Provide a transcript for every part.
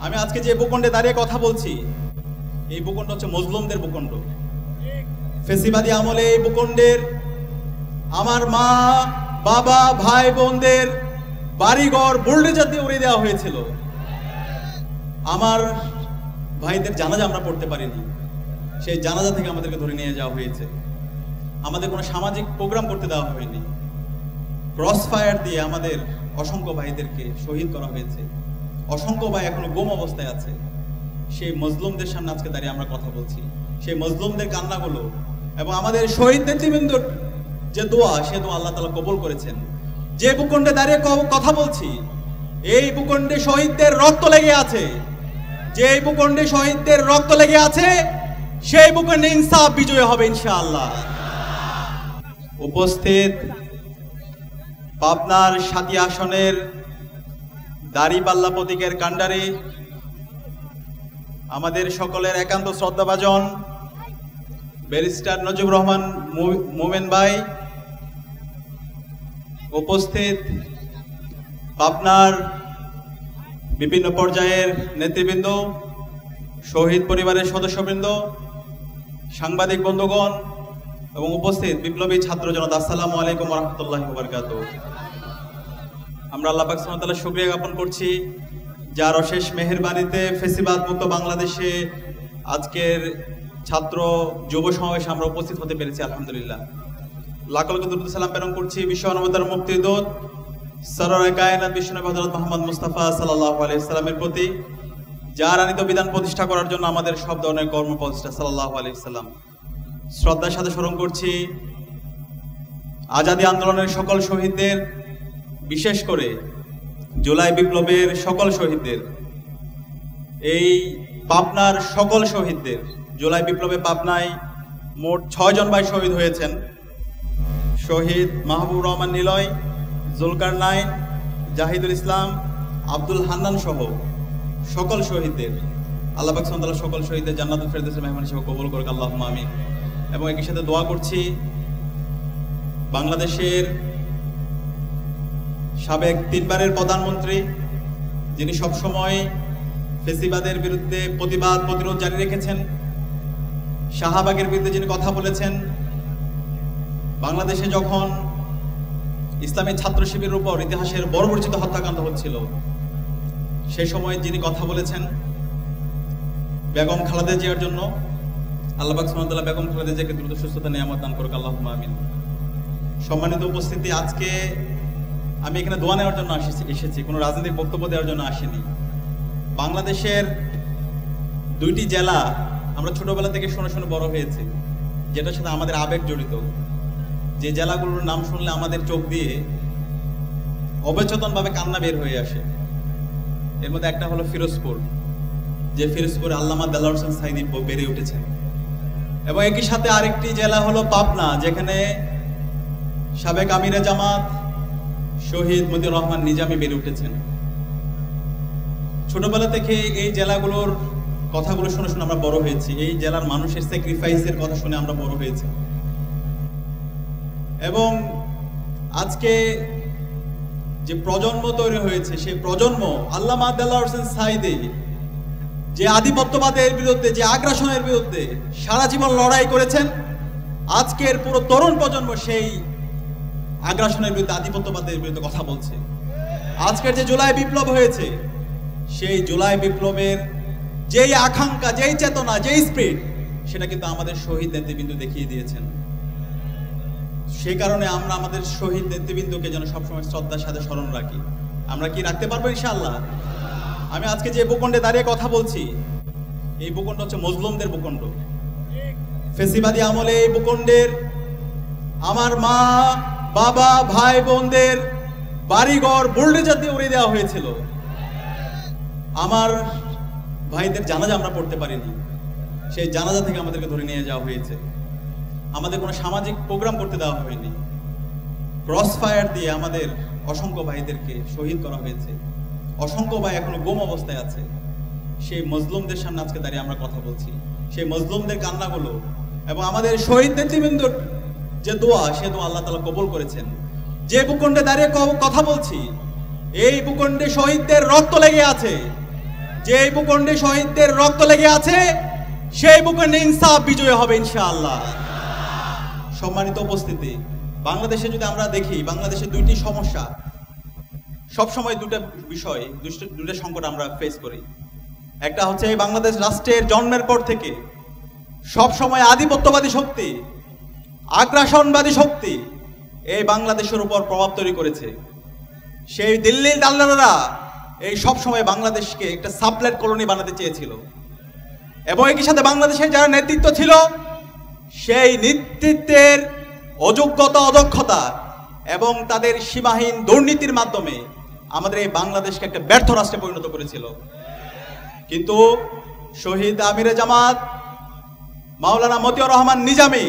আমি আজকে যে ভূখণ্ডে দাঁড়িয়ে কথা বলছি, এই ভূখণ্ড হচ্ছে মজলুমদের ভূখণ্ড। ফেসিবাদী আমলে এই ভূখণ্ডের আমার মা, বাবা, ভাই বোনদের বাড়িঘর বুলডোজার দিয়ে উড়িয়ে দেওয়া হয়েছিল। আমার ভাইদের জানাজা আমরা পড়তে পারিনি, সেই জানাজা থেকে আমাদেরকে ধরে নিয়ে যাওয়া হয়েছে। আমাদের কোনো সামাজিক প্রোগ্রাম করতে দেওয়া হয়নি। ক্রস ফায়ার দিয়ে আমাদের অসংখ্য ভাইদেরকে শহীদ করা হয়েছে। অসংখ্য ভাই এখনো গুম অবস্থায় আছে। সেই মজলুমদের সামনে আজকে দাঁড়িয়ে আমরা কথা বলছি। সেই মজলুমদের কান্নাগুলো এবং আমাদের শহীদ নেতৃবৃন্দর যে দোয়া, সে দোয়া আল্লাহ তাআলা কবুল করেছেন। যে ভূখণ্ডে দাঁড়িয়ে কথা বলছি, এই ভূখণ্ডে শহীদদের রক্ত লেগে আছে। যে ভূখণ্ডে শহীদদের রক্ত লেগে আছে, সেই ভূখণ্ডে ইনসাফ বিজয় হবে ইনশাআল্লাহ। উপস্থিত পাবনার সাতী আসনের দাড়িপাল্লা প্রতীকের কাণ্ডারি আমাদের সকলের একান্ত শ্রদ্ধাভাজন ব্যারিস্টার নজিবুর রহমান মোমেন ভাই, উপস্থিত পাবনার বিভিন্ন পর্যায়ের নেতৃবৃন্দ, শহীদ পরিবারের সদস্যবৃন্দ, সাংবাদিক বন্ধুগণ এবং উপস্থিত বিপ্লবী ছাত্র জনতা, আসসালামু আলাইকুম ওয়া রাহমাতুল্লাহি ওয়া বারাকাতুহু। আমরা আল্লাহ পাক সুবহানাহু ওয়া তাআলার শুকরিয়া জ্ঞাপন করছি, যার অশেষ মেহেরবানিতে ফেসিবাদ মুক্ত বাংলাদেশে আজকের ছাত্র যুব সমাবেশে আমরা উপস্থিত হতে পেরেছি। আলহামদুলিল্লাহ, লাখ লাখ দরুদ সালাম প্রেরণ করছি বিশ্ব মানবতার মুক্তিদূত সরওয়ারে কায়নাত বিশ্বনবী হযরত মুহাম্মদ মুস্তাফা সাল্লাল্লাহু আলাইহি সাল্লামের প্রতি, যার আনিত বিধান প্রতিষ্ঠা করার জন্য আমাদের সব ধরনের কর্ম প্রচেষ্টা সাল্লাল্লাহু আলাইহি সাল্লাম। শ্রদ্ধার সাথে স্মরণ করছি আজাদী আন্দোলনের সকল শহীদদের, বিশেষ করে জুলাই বিপ্লবের সকল শহীদদের, এই পাবনার সকল শহীদদের। জুলাই বিপ্লবে পাবনায় মোট 6 জন ভাই শহীদ হয়েছেন। শহীদ মাহবুব রহমান নিলয়, জুলকারনাইন, জাহিদুল ইসলাম, আব্দুল হান্নান সহ সকল শহীদদের আল্লাহ পাক সুবহানাহু ওয়া তাআলা সকল শহীদদের জান্নাতুল ফেরদৌসের মেহমান হিসেবে কবুল করুক, আল্লাহুম্মা আমিন। এবং একই সাথে দোয়া করছি বাংলাদেশের সাবেক 3 বারের প্রধানমন্ত্রী, যিনি সবসময় ফেসিবাদের বিরুদ্ধে প্রতিবাদ প্রতিরোধ জারি রেখেছেন, শাহবাগের বিরুদ্ধে যিনি কথা বলেছেন, বাংলাদেশে যখন ইসলামী ছাত্র শিবিরের উপর ইতিহাসের বর্বরচিত হত্যাকাণ্ড হচ্ছিল, সেই সময় যিনি কথা বলেছেন বেগম খালেদা জিয়ার জন্য, আল্লাহ পাক সুবহানাহু ওয়া তাআলা বেগম খালেদা জিয়াকে দ্রুত সুস্থতা নিয়ামত দান করুক, আল্লাহুম্মা আমিন। সম্মানিত উপস্থিতি, আজকে আমি এখানে দোয়া নেওয়ার জন্য এসেছি, কোনো রাজনৈতিক বক্তব্য দেওয়ার জন্য আসিনি। বাংলাদেশের 2টি জেলা আমরা ছোটবেলা থেকে শুনে শুনে বড় হয়েছি, যেটার সাথে আমাদের আবেগ জড়িত। যে জেলাগুলোর নাম শুনলে আমাদের চোখ দিয়ে অবচেতনভাবে কান্না বের হয়ে আসে। এর মধ্যে একটা হলো ফিরোজপুর, যে ফিরোজপুরে আল্লামা দেলোয়ার হোসেন সাঈদী বেড়ে উঠেছেন। এবং একই সাথে আরেকটি জেলা হলো পাবনা, যেখানে সাবেক আমিরে জামাত শহীদ মতিউর রহমান নিজামী বেড়ে উঠেছেন। ছোটবেলা থেকে এই জেলাগুলোর কথাগুলো শুনে শুনে আমরা বড় হয়েছি। এই জেলার মানুষের স্যাক্রিফাইসের কথা শুনে আমরা বড় হয়েছি। এবং আজকে যে প্রজন্ম তৈরি হয়েছে, সেই প্রজন্ম আল্লামা দেলোয়ার হোসেন সাঈদী যে আধিপত্যবাদের বিরুদ্ধে, যে আগ্রাসনের বিরুদ্ধে সারা জীবন লড়াই করেছেন, আজকের পুরো তরুণ প্রজন্ম সেই আগ্রাসনের বিরুদ্ধে, আধিপত্যবাদের বিরুদ্ধে কথা বলছে। আজকের যে জুলাই বিপ্লব হয়েছে, সেই জুলাই বিপ্লবের যেই আকাঙ্ক্ষা, যেই চেতনা, যেই স্পিরিট, সেটা কিন্তু আমাদের শহীদ নেতৃবৃন্দ দেখিয়ে দিয়েছেন। সেই কারণে আমরা আমাদের শহীদ নেতৃবৃন্দকে যেন সবসময় শ্রদ্ধার সাথে স্মরণ রাখি। আমরা কি রাখতে পারবো ইনশাআল্লাহ? আমি আজকে যে ভূখণ্ডে দাঁড়িয়ে কথা বলছি, এই ভূখণ্ড হচ্ছে মজলুমদের ভূখণ্ড। ফেসিবাদী আমলে এই ভূখণ্ডের আমার মা, বাবা, ভাই বোনদের বাড়িঘর বুলডোজার দিয়ে উড়িয়ে দেওয়া হয়েছিল। আমার ভাইদের জানাজা আমরা পড়তে পারিনি, সেই জানাজা থেকে আমাদেরকে ধরে নিয়ে যাওয়া হয়েছে। আমাদের কোনো সামাজিক প্রোগ্রাম করতে দেওয়া হয়নি। ক্রস ফায়ার দিয়ে আমাদের অসংখ্য ভাইদেরকে শহীদ করা হয়েছে। অসংখ্য ভাই এখনো গুম অবস্থায় আছে। সেই মজলুমদের সামনে আজকে দাঁড়িয়ে আমরা কথা বলছি। সেই মজলুমদের কান্নাগুলো এবং আমাদের শহীদ নেতৃবৃন্দর যে দোয়া, সে দোয়া আল্লাহ তাআলা কবুল করেছেন। যে ভূখণ্ডে দাঁড়িয়ে কথা বলছি, এই ভূখণ্ডে শহীদদের রক্ত লেগে আছে। যে ভূখণ্ডে শহীদদের রক্ত লেগে আছে সেই ভূখণ্ডে ইনসাফ বিজয় হবে ইনশাআল্লাহ। সম্মানিত উপস্থিতি, বাংলাদেশে যদি আমরা দেখি, বাংলাদেশে দুইটি সমস্যা, সবসময় দুটো বিষয়, দুটো সংকট আমরা ফেস করি। একটা হচ্ছে এই বাংলাদেশ রাষ্ট্রের জন্মের পর থেকে সবসময় আধিপত্যবাদী শক্তি, আগ্রাসনবাদী শক্তি এই বাংলাদেশের উপর প্রভাব তৈরি করেছে। সেই দিল্লির দালালেরা এই সবসময় বাংলাদেশকে একটা সাবলেট কলোনি বানাতে চেয়েছিল, এবং একই সাথে বাংলাদেশের যারা নেতৃত্ব ছিল সেই নেতৃত্বের অযোগ্যতা, অদক্ষতা এবং তাদের সীমাহীন দুর্নীতির মাধ্যমে আমাদের এই বাংলাদেশকে একটা ব্যর্থ রাষ্ট্রে পরিণত করেছিল। কিন্তু শহীদ আমিরে জামাত মাওলানা মতিউর রহমান নিজামী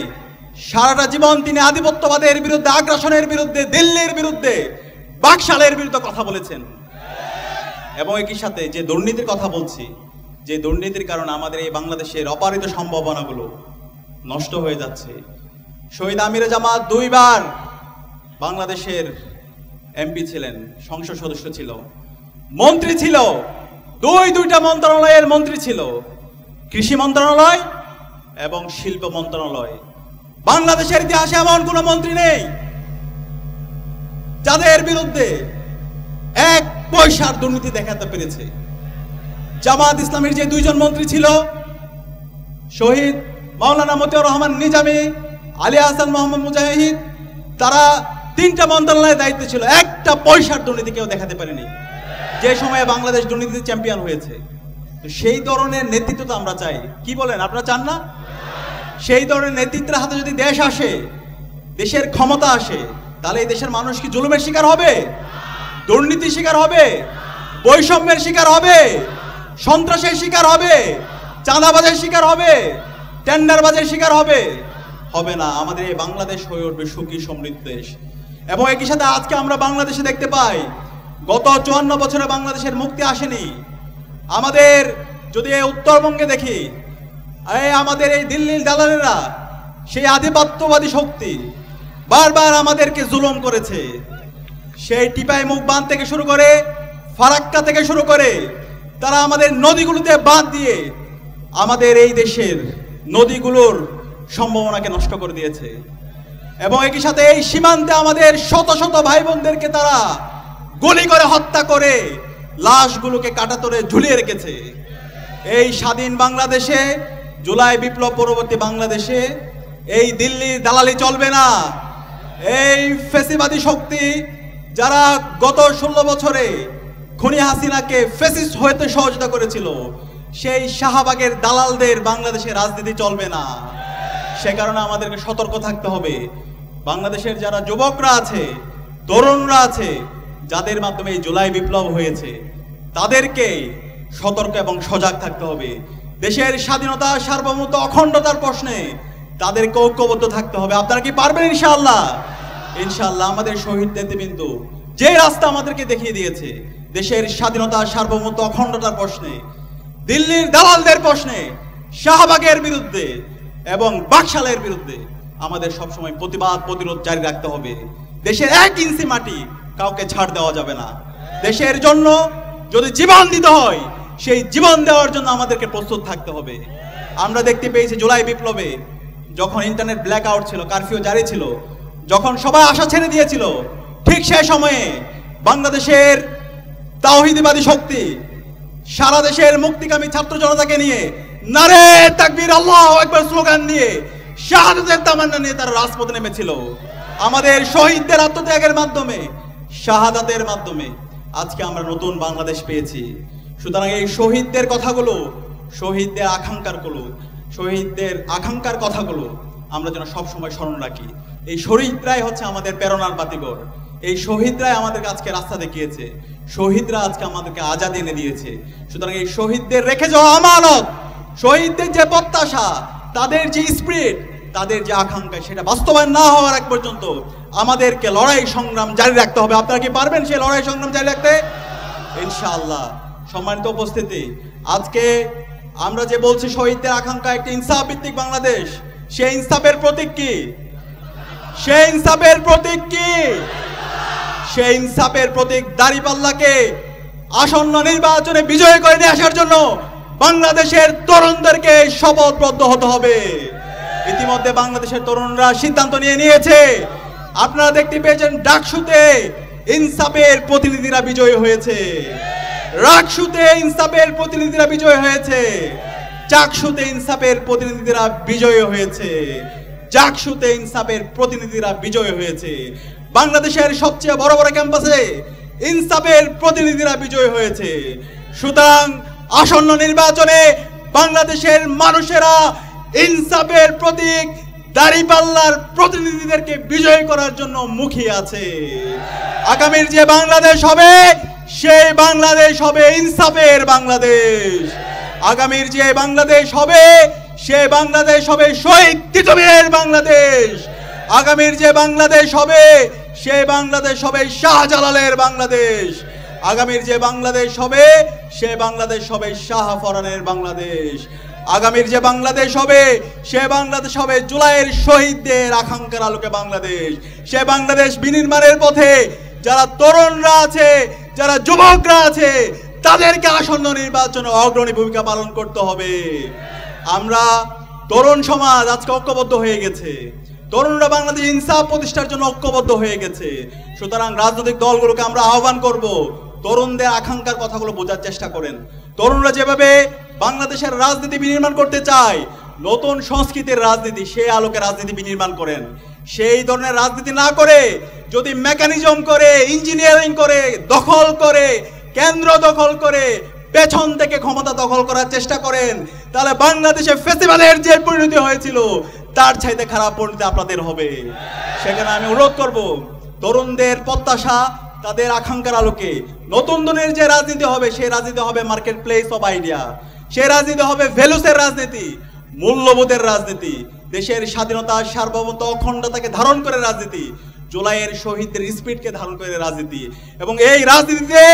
সারাটা জীবন তিনি আধিপত্যবাদের বিরুদ্ধে, আগ্রাসনের বিরুদ্ধে, দিল্লির বিরুদ্ধে, বাকশালের বিরুদ্ধে কথা বলেছেন। এবং একই সাথে যে দুর্নীতির কথা বলছি, যে দুর্নীতির কারণে আমাদের এই বাংলাদেশের অপারিত সম্ভাবনাগুলো নষ্ট হয়ে যাচ্ছে। শহীদ আমিরে জামাত 2 বার বাংলাদেশের এমপি ছিলেন, সংসদ সদস্য ছিল, মন্ত্রী ছিল, দুইটা মন্ত্রণালয়ের মন্ত্রী ছিল, কৃষি মন্ত্রণালয় এবং শিল্প মন্ত্রণালয়। বাংলাদেশের ইতিহাসে এমন কোন মন্ত্রী নেই যাদের বিরুদ্ধে 1 পয়সার দুর্নীতি দেখাতে পেরেছে। জামাত ইসলামের যে 2 জন মন্ত্রী ছিল, শহীদ মাওলানা মতিউর রহমান নিজামী, আলী হাসান মোহাম্মদ মুজাহিদ, তারা 3টা মন্ত্রণালয়ের দায়িত্ব ছিল, 1টা পয়সার দুর্নীতি কেউ দেখাতে পারেনি, যে সময়ে বাংলাদেশ দুর্নীতিতে চ্যাম্পিয়ন হয়েছে। সেই ধরনের নেতৃত্ব তো আমরা চাই। কি বলেন, আপনারা চান না? সেই ধরনের নেতৃত্বের হাতে যদি দেশ আসে, দেশের ক্ষমতা আসে, তাহলে এই দেশের মানুষ কি জুলুমের শিকার হবে, দুর্নীতির শিকার হবে, বৈষম্যের শিকার হবে, সন্ত্রাসের শিকার হবে, চাঁদাবাজের শিকার হবে, টেন্ডারবাজের শিকার হবে? হবে না। আমাদের এই বাংলাদেশ হয়ে উঠবে সুখী সমৃদ্ধ দেশ। এবং একই সাথে আজকে আমরা বাংলাদেশে দেখতে পাই, গত 54 বছরে বাংলাদেশের মুক্তি আসেনি। আমাদের যদি এই উত্তরবঙ্গে দেখি, আমাদের এই দিল্লির দালালেরা, সেই আধিপত্যবাদী শক্তি বারবার আমাদেরকে জুলুম করেছে। সেই টিপাই মুখ বাঁধ থেকে শুরু করে, ফারাক্কা থেকে শুরু করে, তারা আমাদের নদীগুলোতে বাঁধ দিয়ে আমাদের এই দেশের নদীগুলোর সম্ভাবনাকে নষ্ট করে দিয়েছে। এবং একই সাথে এই সীমান্তে আমাদের শত শত ভাই বোনদেরকে তারা গুলি করে হত্যা করে লাশগুলোকে কাটাতরে ঝুলিয়ে রেখেছে। এই স্বাধীন বাংলাদেশে, জুলাই বিপ্লব পরবর্তী বাংলাদেশে এই দিল্লির দালালি চলবে না। এই ফ্যাসিবাদী শক্তি যারা গত 16 বছরে খুনি হাসিনাকে ফ্যাসিস্ট হতে সহযোগিতা করেছিল, সেই শাহবাগের দালালদের বাংলাদেশে রাজনীতি চলবে না। সে কারণে আমাদেরকে সতর্ক থাকতে হবে। বাংলাদেশের যারা যুবকরা আছে, তরুণরা আছে, যাদের মাধ্যমে এই জুলাই বিপ্লব হয়েছে, তাদেরকে সতর্ক এবং সজাগ থাকতে হবে। দেশের স্বাধীনতা, সার্বভৌমত্ব, অখণ্ডতার প্রশ্নে তাদেরকে ঐক্যবদ্ধ থাকতে হবে। আপনারা কি পারবেন? ইনশাআল্লাহ। ইনশাআল্লাহ। আমাদের শহীদ নেতৃবৃন্দ যে রাস্তা আমাদেরকে দেখিয়ে দিয়েছে, দেশের স্বাধীনতা, সার্বভৌমত্ব, অখণ্ডতার প্রশ্নে, দিল্লির দালালদের প্রশ্নে, শাহবাগের বিরুদ্ধে এবং বাকশালের বিরুদ্ধে আমাদের সবসময় প্রতিবাদ, প্রতিরোধ জারি রাখতে হবে। দেশের 1 ইঞ্চি মাটি কাউকে ছাড় দেওয়া যাবে না। দেশের জন্য যদি জীবন দিতে হয়, সেই জীবন দেওয়ার জন্য আমাদেরকে প্রস্তুত থাকতে হবে। আমরা দেখতে পেয়েছি জুলাই বিপ্লবে যখন ইন্টারনেট ব্ল্যাক আউট ছিল, কারফিউ জারি ছিল, যখন সবাই আশা ছেড়ে দিয়েছিল, ঠিক সেই সময়ে বাংলাদেশের তাওহীদবাদী শক্তি সারা দেশের মুক্তিকামী ছাত্র জনতাকে নিয়ে নারে তাকবীর, আল্লাহু আকবার স্লোগান দিয়ে, শাহাদাতের তামান্না নিয়ে তারা রাজপথে নেমেছিল। আমাদের শহীদদের আত্মত্যাগের মাধ্যমে, শাহাদাতের মাধ্যমে আজকে আমরা নতুন বাংলাদেশ পেয়েছি। সুতরাং এই শহীদদের কথাগুলো, শহীদদের আকাঙ্ক্ষার কথাগুলো আমরা যেন সবসময় স্মরণ রাখি। এই শহীদরাই হচ্ছে আমাদের প্রেরণার বাতিঘর। এই শহীদরাই আমাদেরকে আজকে রাস্তা দেখিয়েছে, শহীদরা আজকে আমাদেরকে আজাদি এনে দিয়েছে। সুতরাং এই শহীদদের রেখে যাওয়া আমানত, শহীদদের যে প্রত্যাশা, তাদের যে স্পিরিট, তাদের যে আকাঙ্ক্ষা, সেটা বাস্তবায়ন না হওয়ার আগ পর্যন্ত আমাদেরকে লড়াই সংগ্রাম জারি রাখতে হবে। আপনারা কি পারবেন সেই লড়াই সংগ্রাম জারি রাখতে? ইনশাআল্লাহ। সম্মানিত উপস্থিতি, আজকে আমরা যে বলছি শহীদদের আকাঙ্ক্ষা একটি ইনসাফ ভিত্তিক বাংলাদেশ, সেই ইনসাফের প্রতীক কি? সেই ইনসাফের প্রতীক কি? সেই ইনসাফের প্রতীক দাঁড়িপাল্লাকে আসন্ন নির্বাচনে বিজয় করে নিয়ে আসার জন্য বাংলাদেশের তরুণদেরকে শপথবদ্ধ হতে হবে। ইতিমধ্যে বাংলাদেশের তরুণরা সিদ্ধান্ত নিয়েছে। আপনারা দেখতে পেয়েছেন ডাকসুতে ইনসাফের প্রতিনিধিরা বিজয়ী হয়েছে, রাকসুতে ইনসাফের প্রতিনিধিরা বিজয়ী হয়েছে, চাকসুতে ইনসাফের প্রতিনিধিরা বিজয়ী হয়েছে, জাকসুতে ইনসাফের প্রতিনিধিরা বিজয়ী হয়েছে। বাংলাদেশের সবচেয়ে বড় বড় ক্যাম্পাসে ইনসাফের প্রতিনিধিরা বিজয়ী হয়েছে। সুতরাং আসন্ন নির্বাচনে বাংলাদেশের মানুষেরা ইনসাফের প্রতীক দাঁড়িপাল্লার প্রতিনিধিদেরকে বিজয় করার জন্য মুখিয়ে আছে। আগামীর যে বাংলাদেশ হবে সেই বাংলাদেশ হবে ইনসাফের বাংলাদেশ। আগামীর যে বাংলাদেশ হবে সেই বাংলাদেশ হবে শহীদ তিতুমীরের বাংলাদেশ। আগামীর যে বাংলাদেশ হবে সেই বাংলাদেশ হবে শাহজালালের বাংলাদেশ। আগামীর যে বাংলাদেশ হবে সেই বাংলাদেশ হবে শাহ ফরানের বাংলাদেশ। আগামীর যে বাংলাদেশ হবে সে বাংলাদেশ হবে জুলাইয়ের শহীদদের আকাঙ্ক্ষার আলোকে বাংলাদেশ। সে বাংলাদেশ বিনির্মাণের পথে যারা তরুণরা আছে, যারা যুবকরা আছে, তাদেরকে আসন্ন নির্বাচনে অগ্রণী ভূমিকা পালন করতে হবে। আমরা তরুণ সমাজ আজকে ঐক্যবদ্ধ হয়ে গেছে। তরুণরা বাংলাদেশ ইনসাফ প্রতিষ্ঠার জন্য ঐক্যবদ্ধ হয়ে গেছে। সুতরাং রাজনৈতিক দলগুলোকে আমরা আহ্বান করব, তরুণদের আকাঙ্ক্ষার কথাগুলো বোঝার চেষ্টা করেন। তরুণরা যেভাবে বাংলাদেশের রাজনীতি বিনির্মাণ করতে চায়, নতুন সংস্কৃতির রাজনীতি, সেই আলোকে রাজনীতি বিনির্মাণ করেন। সেই ধরনের রাজনীতি না করে যদি মেকানিজম করে, ইঞ্জিনিয়ারিং করে, দখল করে, কেন্দ্র দখল করে, পেছন থেকে ক্ষমতা দখল করার চেষ্টা করেন, তাহলে বাংলাদেশে ফেস্টিভ্যালের যে পরিণতি হয়েছিল তার চাইতে খারাপ পরিণতি আপনাদের হবে। সেখানে আমি অনুরোধ করব, তরুণদের প্রত্যাশা, তাদের আকাঙ্ক্ষার আলোকে নতুন দিনের যে রাজনীতি হবে সেই রাজনীতি হবে মার্কেট প্লেস অফ আইডিয়া। সেই রাজনীতি হবে ভ্যালুসের রাজনীতি, মূল্যবোধের রাজনীতি, দেশের স্বাধীনতা, সার্বভৌমত্ব, অখণ্ডতাকে ধারণ করে রাজনীতি, জুলাইয়ের শহীদদের স্পিরিটকে ধারণ করে রাজনীতি। এবং এই রাজনীতিতে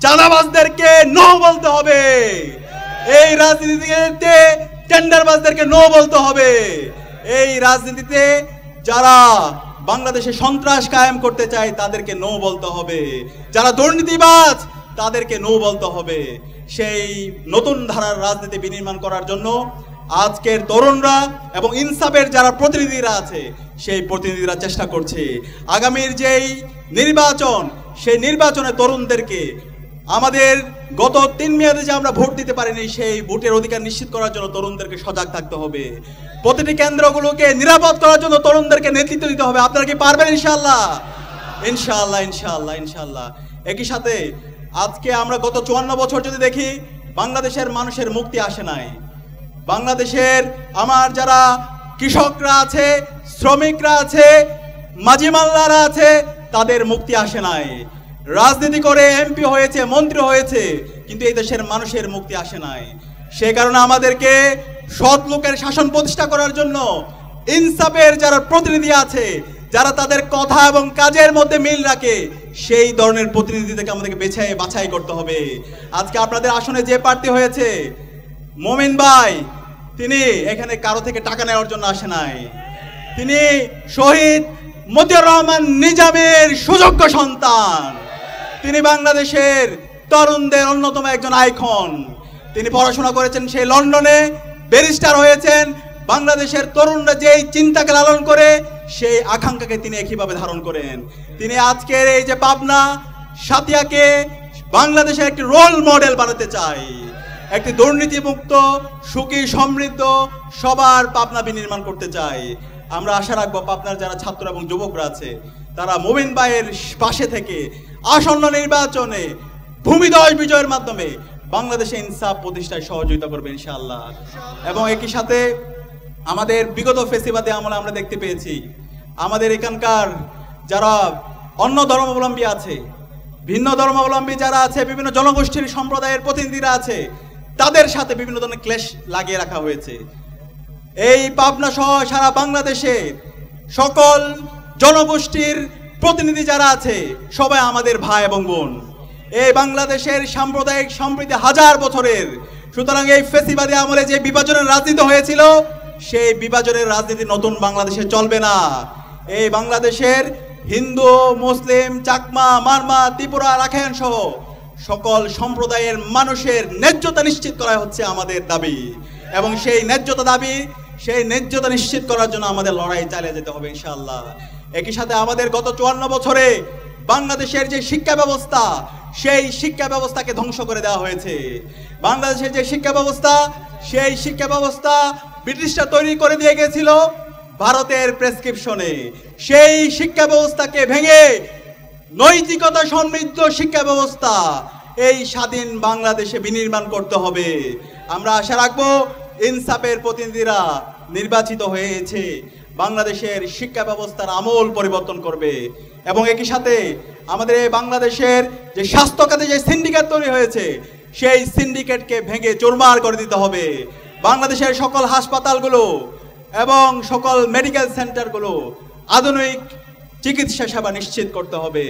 চাঁদাবাজদেরকে নো বলতে হবে, এই রাজনীতিতে টেন্ডারবাজদেরকে নো বলতে হবে, এই রাজনীতিতে যারা বাংলাদেশে সন্ত্রাস কায়েম করতে চায় তাদেরকে নো বলতে হবে, যারা দুর্নীতিবাজ তাদেরকে নো বলতে হবে। সেই নতুন ধারার রাজনীতি বিনির্মাণ করার জন্য আজকের তরুণরা এবং ইনসাফের যারা প্রতিনিধিরা আছে সেই প্রতিনিধিরা চেষ্টা করছে। আগামীর যেই নির্বাচন, সেই নির্বাচনে তরুণদেরকে আমাদের গত 3 মেয়াদে যে আমরা ভোট দিতে পারিনি সেই ভোটের অধিকার নিশ্চিত করার জন্য তরুণদেরকে সজাগ থাকতে হবে। প্রতিটি কেন্দ্রগুলোকে নিরাপদ করার জন্য তরুণদেরকে নেতৃত্ব দিতে হবে। আপনারা কি পারবেন? ইনশাআল্লাহ, ইনশাআল্লাহ, ইনশাআল্লাহ, ইনশাআল্লাহ। একই সাথে আজকে আমরা গত 54 বছর যদি দেখি, বাংলাদেশের মানুষের মুক্তি আসে নাই। বাংলাদেশের আমার যারা কৃষকরা আছে, শ্রমিকরা আছে, মাঝি মাল্লারা আছে, তাদের মুক্তি আসে নাই। রাজনীতি করে এমপি হয়েছে, মন্ত্রী হয়েছে, কিন্তু এই দেশের মানুষের মুক্তি আসে নাই। সেই কারণে আমাদেরকে সৎ লোকের শাসন প্রতিষ্ঠা করার জন্য ইনসাফের যারা প্রতিনিধি আছে, যারা তাদের কথা এবং কাজের মধ্যে মিল রাখে, সেই ধরনের প্রতিনিধিদেরকে আমাদেরকে বাছাই করতে হবে। আজকে আপনাদের আসনে যে প্রার্থী হয়েছে মোমিন ভাই, তিনি এখানে কারো থেকে টাকা নেওয়ার জন্য আসে নাই। তিনি শহীদ মতিউর রহমান নিজামের সুযোগ্য সন্তান। তিনি বাংলাদেশের তরুণদের অন্যতম একজন আইকন। তিনি পড়াশোনা করেছেন সেই লন্ডনে, ব্যারিস্টার হয়েছেন। বাংলাদেশের তরুণরা যেই চিন্তাকে লালন করে সেই আকাঙ্ক্ষাকে তিনি একইভাবে ধারণ করেন। তিনি আজকের এই যে পাবনা সাতিয়াকে বাংলাদেশের একটি রোল মডেল বানাতে চায়, একটি দুর্নীতিমুক্ত, সুখী, সমৃদ্ধ সবার পাবনা বিনির্মাণ করতে চায়। আমরা আশা রাখবো পাবনার যারা ছাত্র এবং যুবকরা আছে তারা মোমিন ভাইয়ের পাশে থেকে আসন্ন নির্বাচনে ভূমিধস বিজয়ের মাধ্যমে বাংলাদেশে ইনসাফ প্রতিষ্ঠায় সহযোগিতা করবে ইনশাআল্লাহ। এবং একই সাথে আমাদের বিগত ফেসিবাদে আমলে আমরা দেখতে পেয়েছি আমাদের এখানকার যারা অন্য ধর্মাবলম্বী আছে, ভিন্ন ধর্মাবলম্বী যারা আছে, বিভিন্ন জনগোষ্ঠীর সম্প্রদায়ের প্রতিনিধিরা আছে, তাদের সাথে বিভিন্ন ধরনের ক্লেশ লাগিয়ে রাখা হয়েছে। এই পাবনা সহ সারা বাংলাদেশে সকল জনগোষ্ঠীর প্রতিনিধি যারা আছে সবাই আমাদের ভাই এবং বোন। এই বাংলাদেশের সাম্প্রদায়িক সম্প্রীতি হাজার বছরের। সুতরাং এই ফেসিবাদী আমলে যে বিভাজনের রাজনীতি হয়েছিল সেই বিভাজনের রাজনীতি নতুন বাংলাদেশে চলবে না। এই বাংলাদেশের হিন্দু, মুসলিম, চাকমা, মারমা, ত্রিপুরা, রাখাইন সহ সকল সম্প্রদায়ের মানুষের ন্যায্যতা নিশ্চিত করা হচ্ছে আমাদের দাবি, এবং সেই ন্যায্যতা নিশ্চিত করার জন্য আমাদের লড়াই চালিয়ে যেতে হবে ইনশাআল্লাহ। একই সাথে আমাদের গত 54 বছরে বাংলাদেশের যে শিক্ষা ব্যবস্থা, সেই শিক্ষা ব্যবস্থাকে ধ্বংস করে দেওয়া হয়েছে। বাংলাদেশের যে শিক্ষা ব্যবস্থা, সেই শিক্ষা ব্যবস্থা ব্রিটিশরা তৈরি করে দিয়ে গেছিল ভারতের প্রেসক্রিপশনে। সেই শিক্ষা ব্যবস্থাকে ভেঙে নৈতিকতা সমৃদ্ধ শিক্ষা ব্যবস্থা এই স্বাধীন বাংলাদেশে বিনির্মাণ করতে হবে। আমরা আশা রাখবো ইনসাফের প্রতিনিধিরা নির্বাচিত হয়েছে বাংলাদেশের শিক্ষা ব্যবস্থার আমূল পরিবর্তন করবে, এবং একই সাথে আমাদের এই বাংলাদেশের যে স্বাস্থ্য খাতে যে সিন্ডিকেট তৈরি হয়েছে, সেই সিন্ডিকেটকে ভেঙে চুরমার করে দিতে হবে। বাংলাদেশের সকল হাসপাতালগুলো এবং সকল মেডিকেল সেন্টারগুলো আধুনিক চিকিৎসা সেবা নিশ্চিত করতে হবে।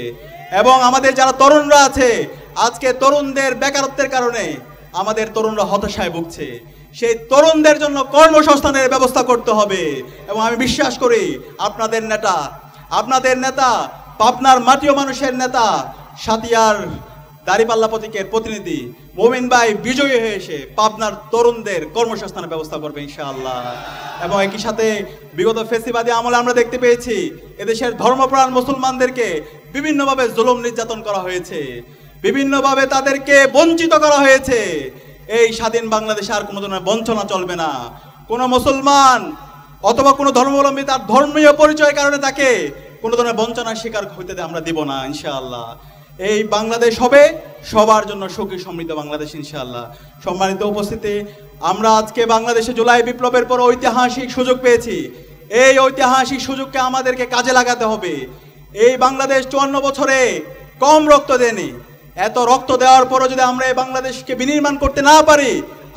এবং আমাদের যারা তরুণরা আছে, আজকে তরুণদের বেকারত্বের কারণে আমাদের তরুণরা হতাশায় ভুগছে, সেই তরুণদের জন্য কর্মসংস্থানের ব্যবস্থা করতে হবে। এবং আমি বিশ্বাস করি আপনাদের নেতা পাবনার মাটি ও মানুষের নেতা সাতিয়ার দাঁড়িপাল্লা প্রতীকের প্রতিনিধি মোমিন ভাই বিজয়ী হয়ে এসে পাবনার তরুণদের কর্মসংস্থানের ব্যবস্থা করবে ইনশাআল্লাহ। এবং একই সাথে বিগত ফেসিবাদী আমলে আমরা দেখতে পেয়েছি এদেশের ধর্মপ্রাণ মুসলমানদেরকে বিভিন্নভাবে জুলুম নির্যাতন করা হয়েছে, বিভিন্নভাবে তাদেরকে বঞ্চিত করা হয়েছে। এই স্বাধীন বাংলাদেশে আর কোনো ধরনের বঞ্চনা চলবে না। কোনো মুসলমান অথবা কোনো ধর্মাবলম্বী তার ধর্মীয় পরিচয়ের কারণে তাকে কোনো ধরনের বঞ্চনার শিকার হইতে আমরা দিব না ইনশাআল্লাহ। এই বাংলাদেশ হবে সবার জন্য সুখী সমৃদ্ধ বাংলাদেশ ইনশাআল্লাহ। সম্মানিত উপস্থিতি, আমরা আজকে বাংলাদেশে জুলাই বিপ্লবের পর ঐতিহাসিক সুযোগ পেয়েছি। এই ঐতিহাসিক সুযোগকে আমাদেরকে কাজে লাগাতে হবে। এই বাংলাদেশ 54 বছরে কম রক্ত দেয়নি। এত রক্ত দেওয়ার পরও যদি আমরা এই বাংলাদেশকে বিনির্মাণ করতে না পারি,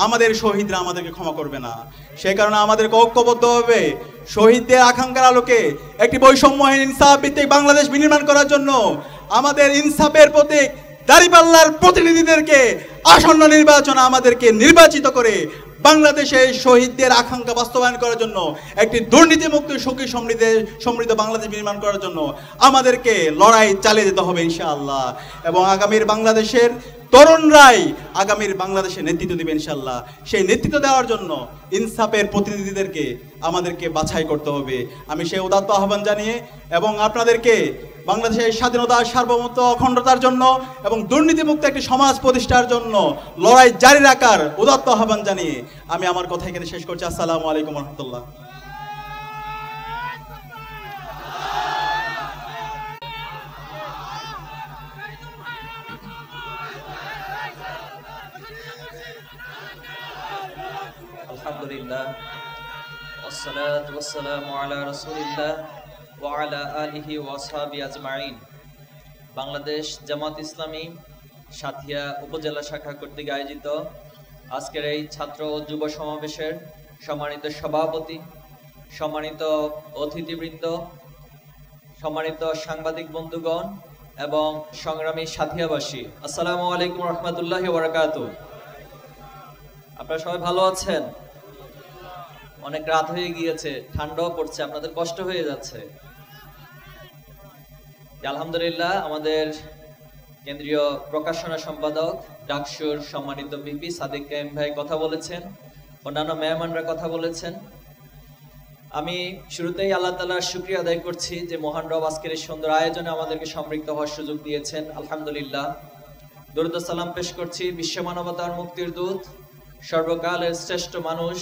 আমাদের শহীদরা আমাদেরকে ক্ষমা করবে না। সেই কারণে আমাদেরকে ঐক্যবদ্ধভাবে শহীদদের আকাঙ্ক্ষার আলোকে একটি বৈষম্যহীন ইনসাফ ভিত্তিক বাংলাদেশ বিনির্মাণ করার জন্য আমাদের ইনসাফের প্রতীক দাঁড়িপাল্লার প্রতিনিধিদেরকে আসন্ন নির্বাচনে আমাদেরকে নির্বাচিত করে বাংলাদেশের শহীদদের আকাঙ্ক্ষা বাস্তবায়ন করার জন্য একটি দুর্নীতিমুক্ত সুখী সমৃদ্ধ বাংলাদেশ নির্মাণ করার জন্য আমাদেরকে লড়াই চালিয়ে যেতে হবে ইনশাআল্লাহ। এবং আগামীর বাংলাদেশের তরুণরাই আগামীর বাংলাদেশের নেতৃত্ব দিবে ইনশাআল্লাহ। সেই নেতৃত্ব দেওয়ার জন্য ইনসাফের প্রতিনিধিদেরকে আমাদেরকে বাছাই করতে হবে। আমি সেই উদাত্ত আহ্বান জানিয়ে এবং আপনাদেরকে বাংলাদেশের স্বাধীনতা, সার্বভৌমত্ব, অখণ্ডতার জন্য এবং দুর্নীতিমুক্ত একটি সমাজ প্রতিষ্ঠার জন্য লড়াই জারি রাখার উদাত্ত আহ্বান জানিয়ে আমি আমার কথা এখানে শেষ করছি। আসসালামু আলাইকুম রহমতুল্লাহ। আলহামদুলিল্লাহ, ওয়াসসালাতু ওয়াসসালামু আলা রাসূলিল্লাহ ওয়া আলা আলিহি ওয়া আসহাবিহি আজমাইন। বাংলাদেশ জামাত ইসলামী সাথিয়া উপজেলা শাখা কর্তৃক আয়োজিত আজকের এই ছাত্র ও যুব সমাবেশের সম্মানিত সভাপতি, সম্মানিত অতিথিবৃন্দ, সম্মানিত সাংবাদিক বন্ধুগণ এবং সংগ্রামী সাথিয়াবাসী, আসসালামু আলাইকুম রহমতুল্লাহি ওয়া বারাকাতুহু। আপনারা সবাই ভালো আছেন? অনেক রাত হয়ে গিয়েছে, ঠান্ডাও পড়ছে, আপনাদের কষ্ট হয়ে যাচ্ছে। আলহামদুলিল্লাহ, আমাদের কেন্দ্রীয় প্রকাশনা সম্পাদক ডাকসুর সম্মানিত ভিপি সাদিক কাইম ভাই কথা বলেছেন, অন্যান্য মেহমানরা কথা বলেছেন। আমি শুরুতেই আল্লাহ তাআলার শুকরিয়া আদায় করছি যে মহান রব আজকের এই সুন্দর আয়োজনে আমাদেরকে সম্পৃক্ত হওয়ার সুযোগ দিয়েছেন। আলহামদুলিল্লাহ, দরুদ ও সালাম পেশ করছি বিশ্ব মানবতার মুক্তির দূত, সর্বকালের শ্রেষ্ঠ মানুষ,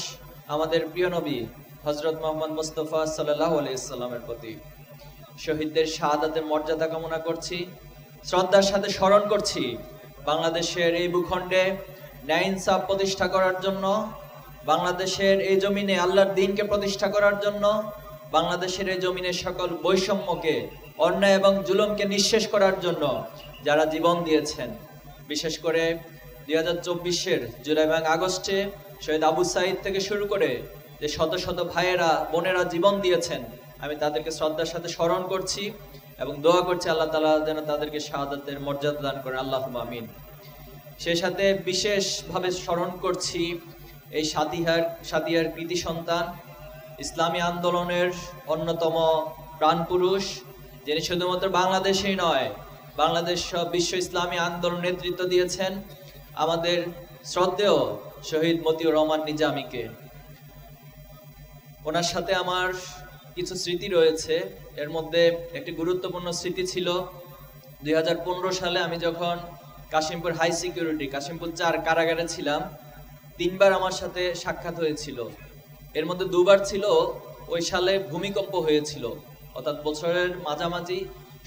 আমাদের প্রিয় নবী হযরত মুহাম্মদ মুস্তাফা সাল্লাল্লাহু আলাইহি সাল্লামের প্রতি। শহীদদের শাহাদাতের মর্যাদা কামনা করছি, শ্রদ্ধার সাথে স্মরণ করছি বাংলাদেশের এই ভূখণ্ডে ন্যায় ইনসাফ প্রতিষ্ঠা করার জন্য, বাংলাদেশের এই জমিনে আল্লাহর দ্বীনকে প্রতিষ্ঠা করার জন্য, বাংলাদেশের এই জমিনে সকল বৈষম্যকে, অন্যায় এবং জুলুমকে নিঃশেষ করার জন্য যারা জীবন দিয়েছেন। বিশেষ করে 2024-এর জুলাই এবং আগস্টে শহীদ আবু সাঈদ থেকে শুরু করে যে শত শত ভাইয়েরা বোনেরা জীবন দিয়েছেন, আমি তাদেরকে শ্রদ্ধার সাথে স্মরণ করছি এবং দোয়া করছি আল্লাহ তাআলা যেন তাদেরকে শাহাদাতের মর্যাদা দান করেন, আল্লাহুম্মা আমিন। সেই সাথে বিশেষভাবে স্মরণ করছি এই সাদিয়ার কৃতি সন্তান, ইসলামী আন্দোলনের অন্যতম প্রাণপুরুষ, যিনি শুধুমাত্র বাংলাদেশেই নয় বাংলাদেশ বিশ্ব ইসলামী আন্দোলন নেতৃত্ব দিয়েছেন আমাদের শ্রদ্ধেয় শহীদ মতিউর রহমান নিজামীকে। ওনার সাথে আমার কিছু স্মৃতি রয়েছে। এর মধ্যে একটি গুরুত্বপূর্ণ স্মৃতি ছিল 2015 সালে আমি যখন কাশিমপুর হাই সিকিউরিটি কাশিমপুর 4 কারাগারে ছিলাম, 3 বার আমার সাথে সাক্ষাৎ হয়েছিল। এর মধ্যে 2 বার ছিল ওই সালে ভূমিকম্প হয়েছিল, অর্থাৎ বছরের মাঝামাঝি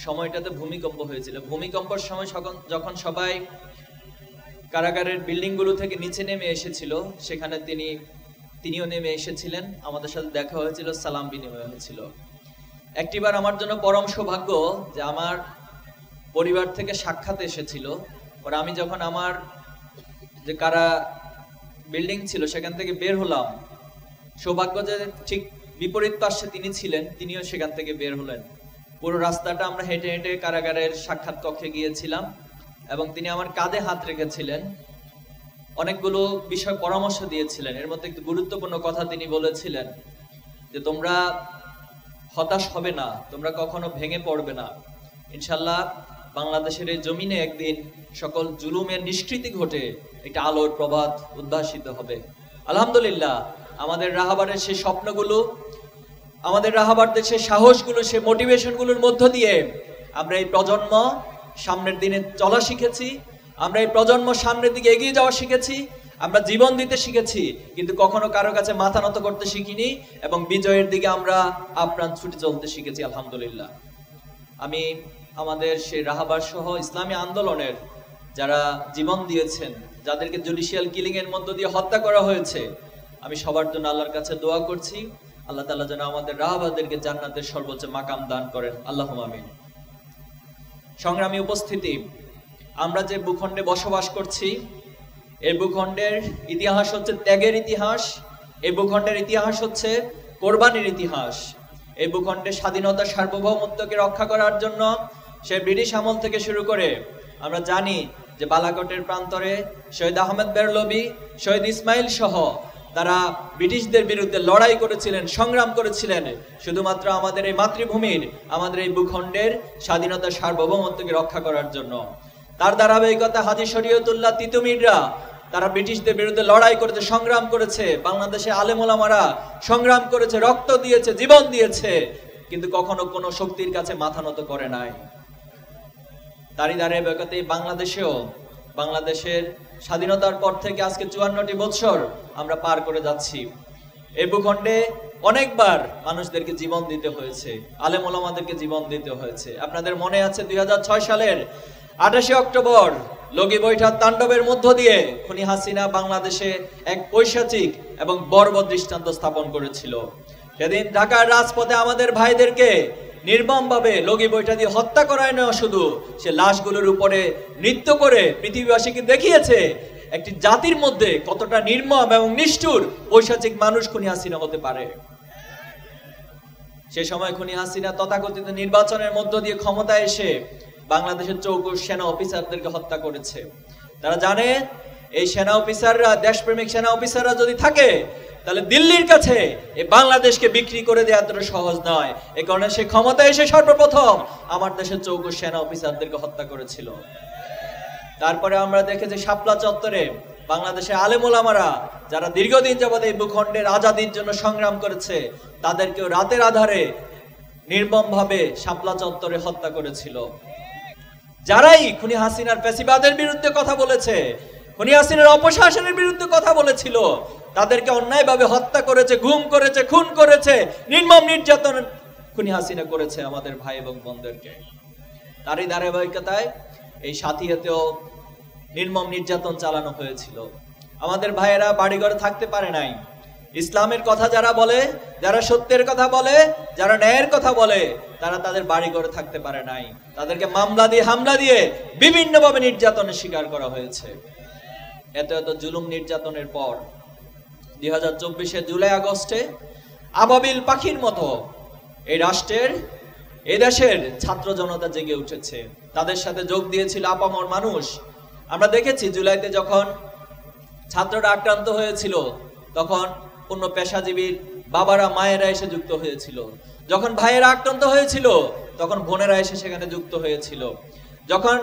সময়টাতে ভূমিকম্প হয়েছিল। ভূমিকম্পের সময় যখন সবাই কারাগারের বিল্ডিংগুলো থেকে নিচে নেমে এসেছিল, সেখানে তিনিও নেমে এসেছিলেন, আমাদের সাথে দেখা হয়েছিল, সালাম বিনিময় হয়েছিল। একটিবার আমার জন্য পরম সৌভাগ্য যে আমার পরিবার থেকে সাক্ষাৎ এসেছিল। পরে আমি যখন আমার যে কারা বিল্ডিং ছিল সেখান থেকে বের হলাম, সৌভাগ্য যে ঠিক বিপরীত পাশে তিনি ছিলেন, তিনিও সেখান থেকে বের হলেন। পুরো রাস্তাটা আমরা হেঁটে হেঁটে কারাগারের সাক্ষাৎ কক্ষে গিয়েছিলাম এবং তিনি আমার কাঁধে হাত রেখেছিলেন, অনেকগুলো বিষয় পরামর্শ দিয়েছিলেন। এর মধ্যে একটি গুরুত্বপূর্ণ কথা তিনি বলেছিলেন যে তোমরা হতাশ হবে না, তোমরা কখনো ভেঙে পড়বে না। ইনশাল্লাহ বাংলাদেশের এই জমিনে একদিন সকল জুলুমের নিষ্কৃতি ঘটে একটা আলোর প্রভাত উদ্ভাসিত হবে। আলহামদুলিল্লাহ আমাদের রাহাবারের সেই স্বপ্নগুলো, আমাদের রাহাবারদের সেই সাহসগুলো, সেই মোটিভেশনগুলোর মধ্য দিয়ে আমরা এই প্রজন্ম সামনের দিনে চলা শিখেছি, আমরা এই প্রজন্ম সামনের দিকে এগিয়ে যাওয়া শিখেছি, আমরা জীবন দিতে শিখেছি, কিন্তু কখনো কারো কাছে মাথা নত করতে শিখিনি এবং বিজয়ের দিকে আমরা আপ্রাণ ছুটে চলতে শিখেছি। আলহামদুলিল্লাহ আমি আমাদের সেই রাহাবার সহ ইসলামী আন্দোলনের যারা জীবন দিয়েছেন, যাদেরকে জুডিশিয়াল কিলিং এর মধ্য দিয়ে হত্যা করা হয়েছে, আমি সবার জন্য আল্লাহর কাছে দোয়া করছি, আল্লাহ তাআলা যেন আমাদের রাহাবারদেরকে জান্নাতের সর্বোচ্চ মাকাম দান করেন। আল্লাহুম্মা আমিন। সংগ্রামী উপস্থিতি, আমরা যে ভূখণ্ডে বসবাস করছি, এই ভূখণ্ডের ইতিহাস হচ্ছে ত্যাগের ইতিহাস, এই ভূখণ্ডের ইতিহাস হচ্ছে কোরবানির ইতিহাস। এই ভূখণ্ডের স্বাধীনতা সার্বভৌমত্বকে রক্ষা করার জন্য সে ব্রিটিশ আমল থেকে শুরু করে আমরা জানি যে বালাকোটের প্রান্তরে শহীদ আহমেদ বেরলভী, শহীদ ইসমাইল সহ তারা ব্রিটিশদের বিরুদ্ধে লড়াই করেছিলেন, সংগ্রাম করেছিলেন শুধুমাত্র আমাদের এই মাতৃভূমির, আমাদের এই ভূখণ্ডের স্বাধীনতা সার্বভৌমত্বকে রক্ষা করার জন্য। তার ধারাবাহিকতা হাজী শরীয়তুল্লাহ তিতুমিররা তারা ব্রিটিশদের বিরুদ্ধে লড়াই করেছে, সংগ্রাম করেছে, বাংলাদেশে আলেম ওলামারা সংগ্রাম করেছে, রক্ত দিয়েছে, জীবন দিয়েছে, কিন্তু কখনো কোনো শক্তির কাছে মাথা নত করে নাই। তারই ধারাবাহিকতা বাংলাদেশের স্বাধীনতার পর থেকে আজকে 54টি বছর আমরা পার করে যাচ্ছি। এই ভূখণ্ডে অনেকবার মানুষদেরকে জীবন দিতে হয়েছে, আলেম ওলামাদেরকে জীবন দিতে হয়েছে। আপনাদের মনে আছে 2006 সালের 28 অক্টোবর লগি বৈঠার তাণ্ডবের মধ্য দিয়ে খুনি হাসিনা বাংলাদেশে এক পৈশাচিক এবং বর্বর দৃষ্টান্ত স্থাপন করেছিল। সেদিন ঢাকার রাজপথে আমাদের ভাইদেরকে নির্মমভাবে লগি বৈঠা দিয়ে হত্যা করায় না, শুধু সে লাশগুলোর উপরে নৃত্য করে পৃথিবীবাসীকে দেখিয়েছে একটি জাতির মধ্যে কতটা নির্মম এবং নিষ্ঠুর পৈশাচিক মানুষ খুনি হাসিনা হতে পারে। সে সময় খুনি হাসিনা তথাকথিত নির্বাচনের মধ্য দিয়ে ক্ষমতায় এসে বাংলাদেশের চৌকুশ সেনা অফিসারদেরকে হত্যা করেছে। তারা জানে এই সেনা অফিসাররা, দেশপ্রেমিক সেনা অফিসাররা যদি থাকে তাহলে দিল্লির কাছে এই বাংলাদেশকে বিক্রি করে দেওয়া এতটা সহজ নয়। এই কারণে সে ক্ষমতায় এসে সর্বপ্রথম আমার দেশের চৌকুশ সেনা অফিসারদেরকে হত্যা করেছিল। তারপরে আমরা দেখেছি শাপলা চত্বরে বাংলাদেশের আলেম ওলামারা যারা দীর্ঘদিন যাবত এই ভূখণ্ডের আজাদির জন্য সংগ্রাম করেছে, তাদেরকেও রাতের আধারে নির্মমভাবে শাপলা চত্বরে হত্যা করেছিল। যারাই খুনি হাসিনার ফ্যাসিবাদের বিরুদ্ধে কথা বলেছে, খুনি হাসিনার অপশাসনের বিরুদ্ধে কথা বলেছিল, তাদেরকে অন্যায়ভাবে হত্যা করেছে, গুম করেছে, খুন করেছে, নির্মম নির্যাতন খুনি হাসিনা করেছে আমাদের ভাই এবং বোনদেরকে। তারই ধারাবাহিকতায় এই সাথিয়াতেও নির্মম নির্যাতন চালানো হয়েছিল। আমাদের ভাইয়েরা বাড়িঘরে থাকতে পারে নাই। ইসলামের কথা যারা বলে, যারা সত্যের কথা বলে, যারা ন্যায়ের কথা বলে, তারা তাদের বাড়িঘরে থাকতে পারে নাই। তাদেরকে মামলা দিয়ে, হামলা দিয়ে বিভিন্নভাবে নির্যাতনের শিকার করা হয়েছে। এত এত জুলুম নির্যাতনের পর 2024 জুলাই আগস্টে আবাবিল পাখির মতো এই রাষ্ট্রের, এই দেশের ছাত্র জনতা জেগে উঠেছে। তাদের সাথে যোগ দিয়েছিল আপামর মানুষ। আমরা দেখেছি জুলাইতে যখন ছাত্ররা আক্রান্ত হয়েছিল, তখন অন্য পেশাজীবীর বাবারা, মায়েরা এসে যুক্ত হয়েছিল। যখন ভাইয়েরা আক্রান্ত হয়েছিল, তখন বোনেরা এসে সেখানে যুক্ত হয়েছিল। যখন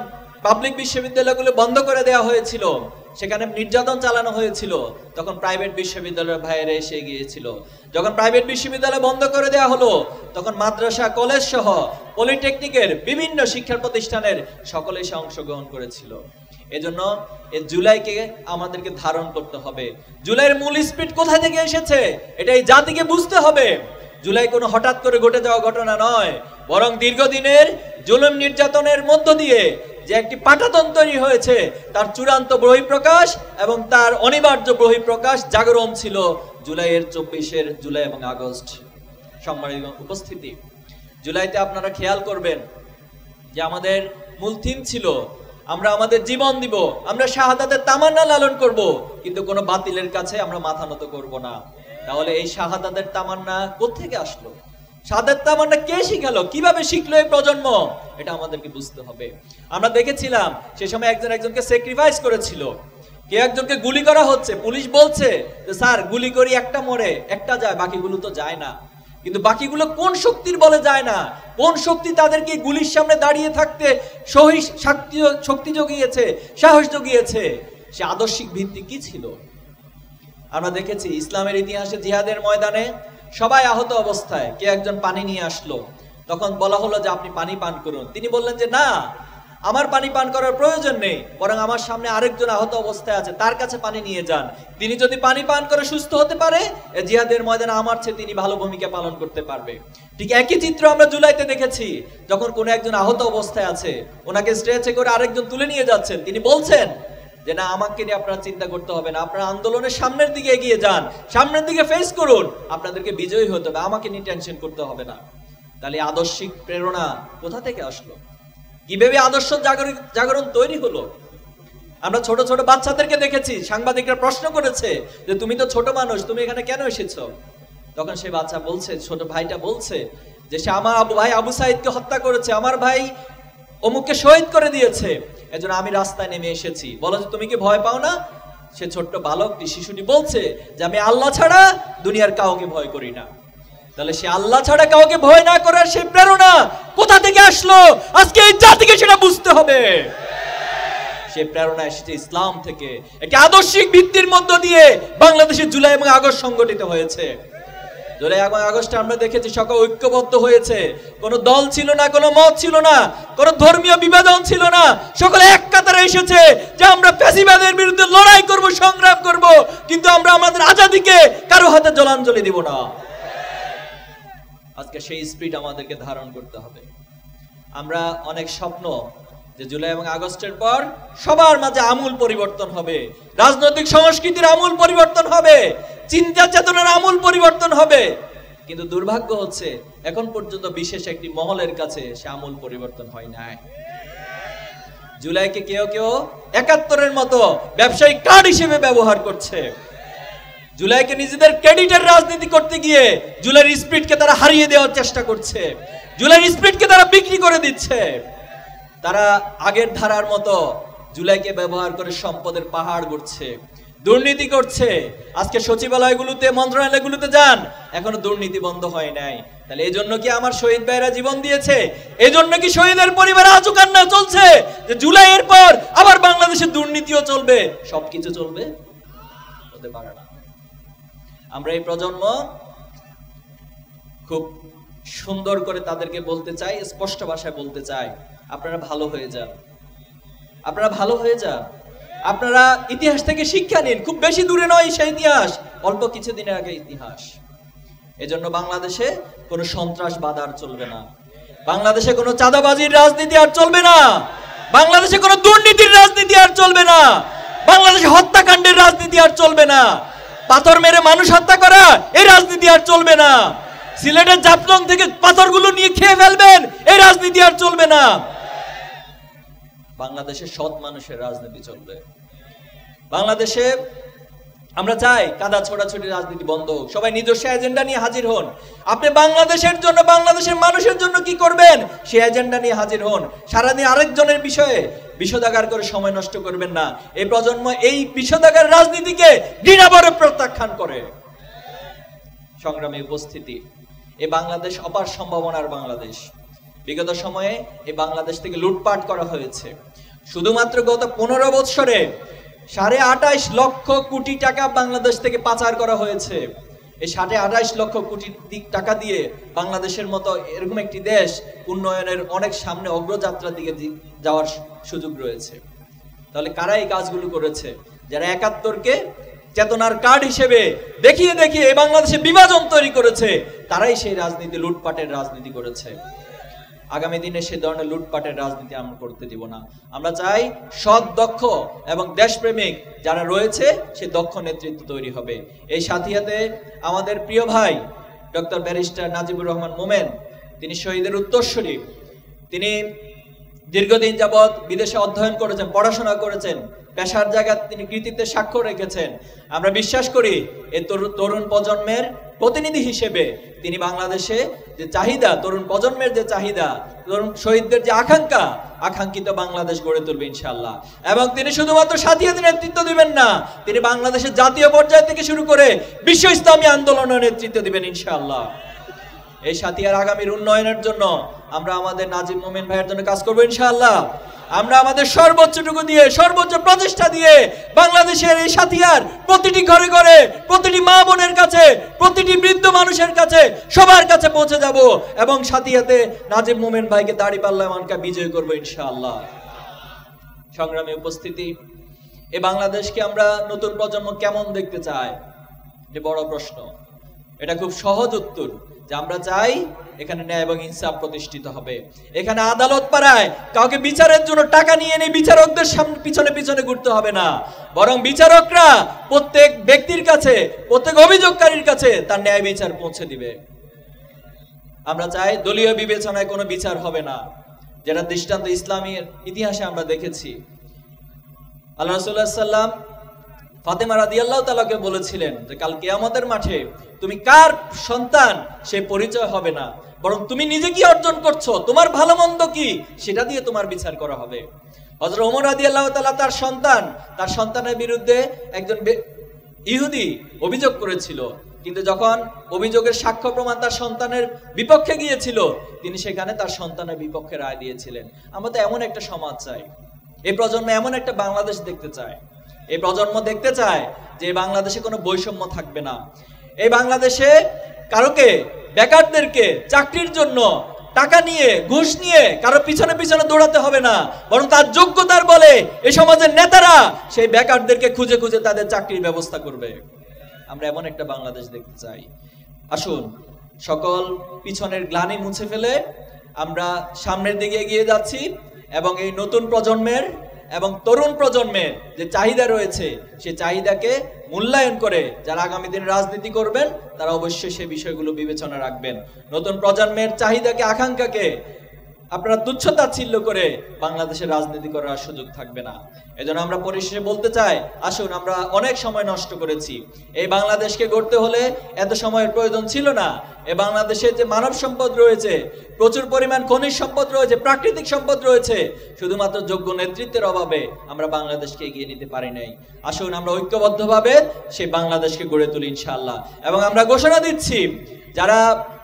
পাবলিক বিশ্ববিদ্যালয়গুলো বন্ধ করে দেওয়া হয়েছিল, সেখানে নির্যাতন চালানো হয়েছিল, তখন প্রাইভেট বিশ্ববিদ্যালয়ের ভাইয়েরা এসে গিয়েছিল। যখন প্রাইভেট বিশ্ববিদ্যালয় বন্ধ করে দেওয়া হলো, তখন মাদ্রাসা, কলেজ সহ পলিটেকনিকের বিভিন্ন শিক্ষা প্রতিষ্ঠানের সকলে এসে অংশগ্রহণ করেছিল। এজন্য এই জুলাইকে আমাদেরকে ধারণ করতে হবে। জুলাইয়ের মূল স্পিরিট কোথা থেকে এসেছে এটা এই জাতিকে বুঝতে হবে। জুলাই কোনো হঠাৎ করে ঘটে যাওয়া ঘটনা নয়, বরং দীর্ঘদিনের জুলুম নির্যাতনের মধ্য দিয়ে যে একটি পাঠাতন তৈরি হয়েছে, তার চূড়ান্ত বহিঃপ্রকাশ এবং তার অনিবার্য বহিঃপ্রকাশ জাগরণ ছিল জুলাইয়ের 24 জুলাই এবং আগস্ট। সম্মানিত উপস্থিতি, জুলাইতে আপনারা খেয়াল করবেন যে আমাদের মূল থিম ছিল আমরা আমাদের জীবন দিব, আমরা শাহাদাতের তামান্না লালন করব, কিন্তু কোনো বাতিলের কাছে আমরা মাথা নত করব না। তাহলে এই শাহাদাতের তামান্না কোত্থেকে আসলো? শাহাদাত তামান্না কে শিখালো? কিভাবে শিখলো এই প্রজন্ম? এটা আমাদেরকে বুঝতে হবে। আমরা দেখেছিলাম সে সময় একজন একজনকে স্যাক্রিফাইস করেছিল। কে একজনকে গুলি করা হচ্ছে, পুলিশ বলছে যে স্যার গুলি করি, একটা মরে, একটা যায়, বাকিগুলো তো যায় না। কিন্তু বাকিগুলো কোন শক্তির বলে যায় না? কোন শক্তি তাদেরকে গুলির সামনে দাঁড়িয়ে থাকতে শক্তি জুগিয়েছে, সাহস জুগিয়েছে? সে আদর্শিক ভিত্তি কি ছিল? আমরা দেখেছি ইসলামের ইতিহাসে জিহাদের ময়দানে সবাই আহত অবস্থায় কে একজন পানি নিয়ে আসলো, তখন বলা হলো যে আপনি পানি পান করুন। তিনি বললেন যে না, আমার পানি পান করার প্রয়োজন নেই, বরং আমার সামনে আরেকজন আহত অবস্থায় আছে, তার কাছে পানি নিয়ে যান। তিনি যদি পানি পান করে সুস্থ হতে পারে, জিহাদের ময়দানে আমার চেয়ে তিনি ভালো ভূমিকা পালন করতে পারবে। ঠিক একই চিত্র আমরা জুলাইতে দেখেছি। যখন কোনো একজন আহত অবস্থায় আছে, ওনাকে স্ট্রেচে করে আরেকজন তুলে নিয়ে যাচ্ছেন, তিনি বলছেন যে না, আমাকে নিয়ে আপনারা চিন্তা করতে হবে না, আপনারা আন্দোলনের সামনের দিকে এগিয়ে যান, সামনের দিকে ফেস করুন, আপনাদেরকে বিজয়ী হতে হবে, আমাকে নিয়ে টেনশন করতে হবে না। তাহলে আদর্শিক প্রেরণা কোথা থেকে আসলো? কিভাবে আদর্শ জাগরণ তৈরি হলো? আমরা ছোট ছোট বাচ্চাদেরকে দেখেছি, সাংবাদিকরা প্রশ্ন করেছে যে তুমি তো ছোট মানুষ, তুমি এখানে কেন এসেছো? তখন সে বাচ্চা বলছে, ছোট ভাইটা বলছে যে সে আমার ভাই আবু সাইদকে হত্যা করেছে, আমার ভাই অমুককে শহীদ করে দিয়েছে, এজন্য আমি রাস্তায় নেমে এসেছি। বলো যে তুমি কি ভয় পাও না? সে ছোট্ট বালকটি, শিশুটি বলছে যে আমি আল্লাহ ছাড়া দুনিয়ার কাউকে ভয় করি না। তাহলে সে আল্লাহ ছাড়া কাউকে ভয় না করার সেই প্রেরণা কোথা থেকে আসলো? আজকে এই জাতিকে সেটা বুঝতে হবে। সে প্রেরণা এসেছে ইসলাম থেকে। একটি আদর্শিক ভিত্তির মধ্য দিয়ে বাংলাদেশের জুলাই এবং আগস্ট সংগঠিত হয়েছে। জুলাই এবং আগস্টে আমরা দেখেছি সকল ঐক্যবদ্ধ হয়েছে, কোনো দল ছিল না, কোনো মত ছিল না, কোনো ধর্মীয় বিভাজন ছিল না, সকলে এক কাতারে এসেছে যে আমরা ফ্যাসিবাদের বিরুদ্ধে লড়াই করব, সংগ্রাম করব, কিন্তু আমরা আমাদের আজাদিকে কারো হাতে জলাঞ্জলি দিব না। আজকে সেই স্পিরিট আমাদেরকে ধারণ করতে হবে। আমরা অনেক স্বপ্ন যে জুলাই এবং আগস্টের পর সবার মাঝে আমূল পরিবর্তন হবে, রাজনৈতিক সংস্কৃতির আমূল পরিবর্তন হবে, চিন্তা চেতনার আমূল পরিবর্তন হবে, কিন্তু দুর্ভাগ্য হচ্ছে এখন পর্যন্ত বিশেষ একটি মহলের কাছে সে আমূল পরিবর্তন হয় নাই। জুলাইকে কেউ কেউ ৭১-এর মতো ব্যবসায়িক কার্ড হিসেবে ব্যবহার করছে। জুলাইকে নিজেদের ক্রেডিটের রাজনীতি করতে গিয়ে জুলাইয়ের স্পিরিটকে তারা হারিয়ে দেওয়ার চেষ্টা করছে, জুলাইয়ের স্পিরিটকে তারা বিক্রি করে দিচ্ছে। তারা আগের ধারার মতো জুলাইকে ব্যবহার করে সম্পদের পাহাড় গড়ছে, দুর্নীতি করছে। আজকে সচিবালয়গুলোতে, মন্ত্রণালয়গুলোতে যান, এখনো দুর্নীতি বন্ধ হয় নাই। তাহলে এই জন্য কি আমার শহীদ ভাইরা জীবন দিয়েছে? এই জন্য কি শহীদের পরিবার আজও কান্না চলছে যে জুলাইয়ের পর আবার বাংলাদেশে দুর্নীতিও চলবে, সবকিছু চলবে? হতে পারে না। আমরা এই প্রজন্ম খুব সুন্দর করে তাদেরকে বলতে চাই, স্পষ্ট ভাষায় বলতে চাই, আপনারা ভালো হয়ে যান, আপনারা ভালো হয়ে যান, আপনারা ইতিহাস থেকে শিক্ষা নিন। খুব বেশি দূরে নয় সেই ইতিহাস, অল্প কিছুদিনের আগে ইতিহাস। এজন্য বাংলাদেশে কোনো সন্ত্রাসবাদ আর চলবে না, বাংলাদেশে কোনো চাঁদাবাজির রাজনীতি আর চলবে না, বাংলাদেশে কোনো দুর্নীতির রাজনীতি আর চলবে না, বাংলাদেশে হত্যাকাণ্ডের রাজনীতি আর চলবে না, পাথর মেরে মানুষ হত্যা করা এই রাজনীতি আর চলবে না, সিলেটের জাফলং থেকে পাথরগুলো নিয়ে খেয়ে ফেলবেন এই রাজনীতি আর চলবে না। বাংলাদেশে সৎ মানুষের রাজনীতি চলবে। বাংলাদেশে আমরা চাই কাদা ছোড়াছুড়ি রাজনীতি বন্ধ হোক, সবাই নিজস্ব এজেন্ডা নিয়ে হাজির হন। আপনি বাংলাদেশের জন্য, বাংলাদেশের মানুষের জন্য কি করবেন সেই এজেন্ডা নিয়ে হাজির হন। সারাদিন আরেকজনের বিষয়ে বিষোদাগার করে সময় নষ্ট করবেন না। এই প্রজন্ম এই বিষোদাগার রাজনীতিকে ঘৃণাভরে প্রত্যাখ্যান করে। সংগ্রামী উপস্থিতি, এই বাংলাদেশ অপার সম্ভাবনার বাংলাদেশ। বিগত সময়ে এই বাংলাদেশ থেকে লুটপাট করা হয়েছে। শুধুমাত্র গত 15 বছরে 28.5 লক্ষ কোটি টাকা বাংলাদেশ থেকে পাচার করা হয়েছে। এই 28.5 লক্ষ কোটি টাকা দিয়ে বাংলাদেশের মতো এরকম একটি দেশ উন্নয়নের অনেক সামনে অগ্রযাত্রার দিকে যাওয়ার সুযোগ রয়েছে। তাহলে কারা এই কাজগুলো করেছে? যারা 71কে চেতনার কার্ড হিসেবে দেখিয়ে দেখিয়ে এই বাংলাদেশে বিভাজন তৈরি করেছে, তারাই সেই রাজনীতি, লুটপাটের রাজনীতি করেছে। আগামী দিনে সে ধরনের লুটপাটের রাজনীতি আমরা করতে দিব না। আমরা চাই সৎ, দক্ষ এবং দেশপ্রেমিক যারা রয়েছে সে দক্ষ নেতৃত্ব তৈরি হবে। এই সাথিয়াতে আমাদের প্রিয় ভাই ডক্টর ব্যারিস্টার নাজিবুর রহমান মোমেন, তিনি শহীদের উত্তরসূরি। তিনি দীর্ঘদিন যাবৎ বিদেশে অধ্যয়ন করেছেন, পড়াশোনা করেছেন, পেশার জায়গায় তিনি কৃতিত্বের স্বাক্ষর রেখেছেন। আমরা বিশ্বাস করি এই তরুণ প্রজন্মের প্রতিনিধি হিসেবে তিনি বাংলাদেশে যে চাহিদা, তরুণ প্রজন্মের যে চাহিদা, তরুণ শহীদদের যে আকাঙ্ক্ষিত বাংলাদেশ গড়ে তুলবে ইনশাআল্লাহ। এবং তিনি শুধুমাত্র সাথিয়াতে নেতৃত্ব দিবেন না, তিনি বাংলাদেশের জাতীয় পর্যায় থেকে শুরু করে বিশ্ব ইসলামী আন্দোলনের নেতৃত্ব দিবেন ইনশাআল্লাহ। এই সাথিয়ার আগামীর উন্নয়নের জন্য আমরা আমাদের নাজিব মোমেন ভাইয়ের জন্য কাজ করবো ইনশাআল্লাহ। আমরা আমাদের সর্বোচ্চটুকু দিয়ে, সর্বোচ্চ প্রচেষ্টা দিয়ে বাংলাদেশের এই সাথিয়ার প্রতিটি ঘরে ঘরে, প্রতিটি মা বোনের কাছে, প্রতিটি বৃদ্ধ মানুষের কাছে, সবার কাছে পৌঁছে যাব এবং সাথিয়াতে নাজিব মোমেন ভাইকে দাঁড়িপাল্লা মার্কা বিজয় করবো ইনশাআল্লাহ। সংগ্রামী উপস্থিতি, এই বাংলাদেশকে আমরা নতুন প্রজন্ম কেমন দেখতে চাই? এটা বড় প্রশ্ন। এটা খুব সহজ উত্তর যে আমরা চাই এখানে ন্যায় এবং ইনসাফ প্রতিষ্ঠিত হবে। এখানে আদালত পাড়ায় কাউকে বিচারের জন্য টাকা নিয়ে নিয়ে বিচারকদের সামনে পিছনে পিছনে ঘুরতে হবে না, বরং বিচারকরা প্রত্যেক ব্যক্তির কাছে, প্রত্যেক অভিযোগকারীর কাছে তার ন্যায় বিচার পৌঁছে দিবে। আমরা চাই দলীয় বিবেচনায় কোনো বিচার হবে না, যেটা দৃষ্টান্ত ইসলামের ইতিহাসে আমরা দেখেছি। আল্লাহ রাসূলুল্লাহ সাল্লাল্লাহু আলাইহি ওয়াসাল্লাম ফাতেমা রাদিয়াল্লাহু তাআলাকে বলেছিলেন যে কাল কিয়ামতের মাঠে তুমি কার সন্তান সে পরিচয় হবে না, বরং তুমি নিজে কি অর্জন করছো, তোমার ভালো মন্দ কি, সেটা দিয়ে তোমার বিচার করা হবে। হযরত ওমর রাদিয়াল্লাহু তাআলা তার সন্তানের বিরুদ্ধে একজন ইহুদি অভিযোগ করেছিল, কিন্তু যখন অভিযোগের সাক্ষ্য প্রমাণ তার সন্তানের বিপক্ষে গিয়েছিল, তিনি সেখানে তার সন্তানের বিপক্ষে রায় দিয়েছিলেন। আমরা তো এমন একটা সমাজ চাই, এই প্রজন্ম এমন একটা বাংলাদেশ দেখতে চায়। এই প্রজন্ম দেখতে চায় যে বাংলাদেশে কোনো বৈষম্য থাকবে না। এই বাংলাদেশে কারোকে, বেকারদেরকে চাকরির জন্য টাকা নিয়ে, ঘুষ নিয়ে কারো পিছনে পিছনে দৌড়াতে হবে না, বরং তার যোগ্যতার বলে এই সমাজের নেতারা সেই বেকারদেরকে খুঁজে খুঁজে তাদের চাকরির ব্যবস্থা করবে। আমরা এমন একটা বাংলাদেশ দেখতে চাই। আসুন সকল পিছনের গ্লানি মুছে ফেলে আমরা সামনের দিকে এগিয়ে যাচ্ছি এবং এই নতুন প্রজন্মের এবং তরুণ প্রজন্মের যে চাহিদা রয়েছে সেই চাহিদাকে মূল্যায়ন করে যারা আগামী দিনে রাজনীতি করবেন তারা অবশ্যই সেই বিষয়গুলো বিবেচনা রাখবেন। নতুন প্রজন্মের চাহিদাকে, আকাঙ্ক্ষাকে আপনারা তুচ্ছতাচ্ছিল্য করে বাংলাদেশের রাজনীতি করার সুযোগ থাকবে না। এজন্য আমরা পরিশেষে বলতে চাই, আসুন, আমরা অনেক সময় নষ্ট করেছি। এই বাংলাদেশকে গড়তে হলে এত সময়ের প্রয়োজন ছিল না। এই বাংলাদেশে যে মানব সম্পদ রয়েছে, প্রচুর পরিমাণ খনিজ সম্পদ রয়েছে, প্রাকৃতিক সম্পদ রয়েছে, শুধুমাত্র যোগ্য নেতৃত্বের অভাবে আমরা বাংলাদেশকে এগিয়ে নিতে পারি নাই। আসুন আমরা ঐক্যবদ্ধভাবে সেই বাংলাদেশকে গড়ে তুলি ইনশাআল্লাহ। এবং আমরা ঘোষণা দিচ্ছি, যারা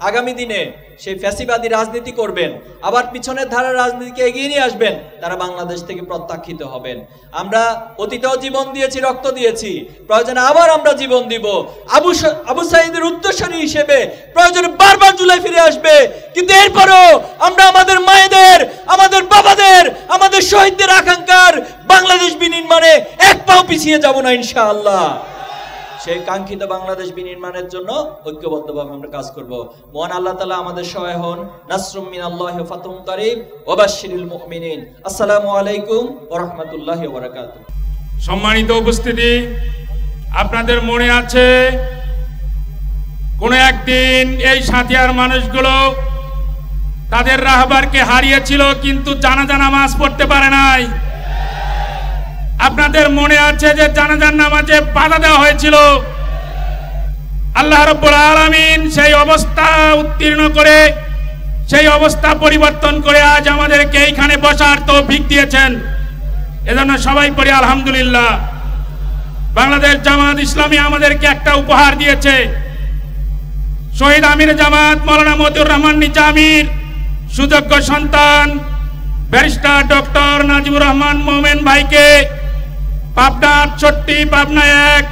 আগামী দিনে সেই ফ্যাসিবাদী রাজনীতি করবেন, আবার পিছনের ধারার রাজনীতিকে এগিয়ে নিয়ে আসবেন, তারা বাংলাদেশ থেকে প্রত্যাখ্যিত হবেন। আমরা অতীতেও জীবন দিয়েছি, রক্ত দিয়েছি, প্রয়োজনে আবার আমরা জীবন দিব। আবু সাঈদের উত্তরসূরি হিসেবে প্রয়োজনে বারবার জুলাই ফিরে আসবে, কিন্তু এরপরও আমরা আমাদের মায়েদের, আমাদের বাবাদের, আমাদের শহীদদের আকাঙ্ক্ষার বাংলাদেশ বিনির্মাণে এক পাও পিছিয়ে যাব না ইনশাআল্লাহ। সেই কাঙ্ক্ষিত বাংলাদেশ বিনির্মাণের জন্য ঐক্যবদ্ধভাবে আমরা কাজ করব। মহান আল্লাহ তাআলা আমাদের সহায় হন। নাসরুম মিনাল্লাহি ওয়া ফাতহুন কারীব ওয়া বাশশিরিল মুমিনিন। আসসালামু আলাইকুম ওয়া রাহমাতুল্লাহি ওয়া বারাকাতুহু। সম্মানিত উপস্থিতি, আপনাদের মনে আছে কোন একদিন এই সাথিয়ার মানুষগুলো তাদের রাহবারকে হারিয়েছিল, কিন্তু জানাজা নামাজ পড়তে পারে নাই। আপনাদের মনে আছে যে জানাজার নামাজে বাধা দেওয়া হয়েছিল। আল্লাহ রাব্বুল আলামিন সেই অবস্থা উত্তীর্ণ করে, সেই অবস্থা পরিবর্তন করে আজ আমাদেরকে এইখানে বসার তৌফিক দিয়েছেন। এজন্য সবাই পড়ি আলহামদুলিল্লাহ। বাংলাদেশ জামাত ইসলামী আমাদেরকে একটা উপহার দিয়েছে। শহীদ আমির জামাত মাওলানা মতিউর রহমান নিজামীর সুযোগ্য সন্তান ব্যারিস্টার ডক্টর নাজিবুর রহমান মোমেন ভাইকে পাবনার চট্টি পাবনা 1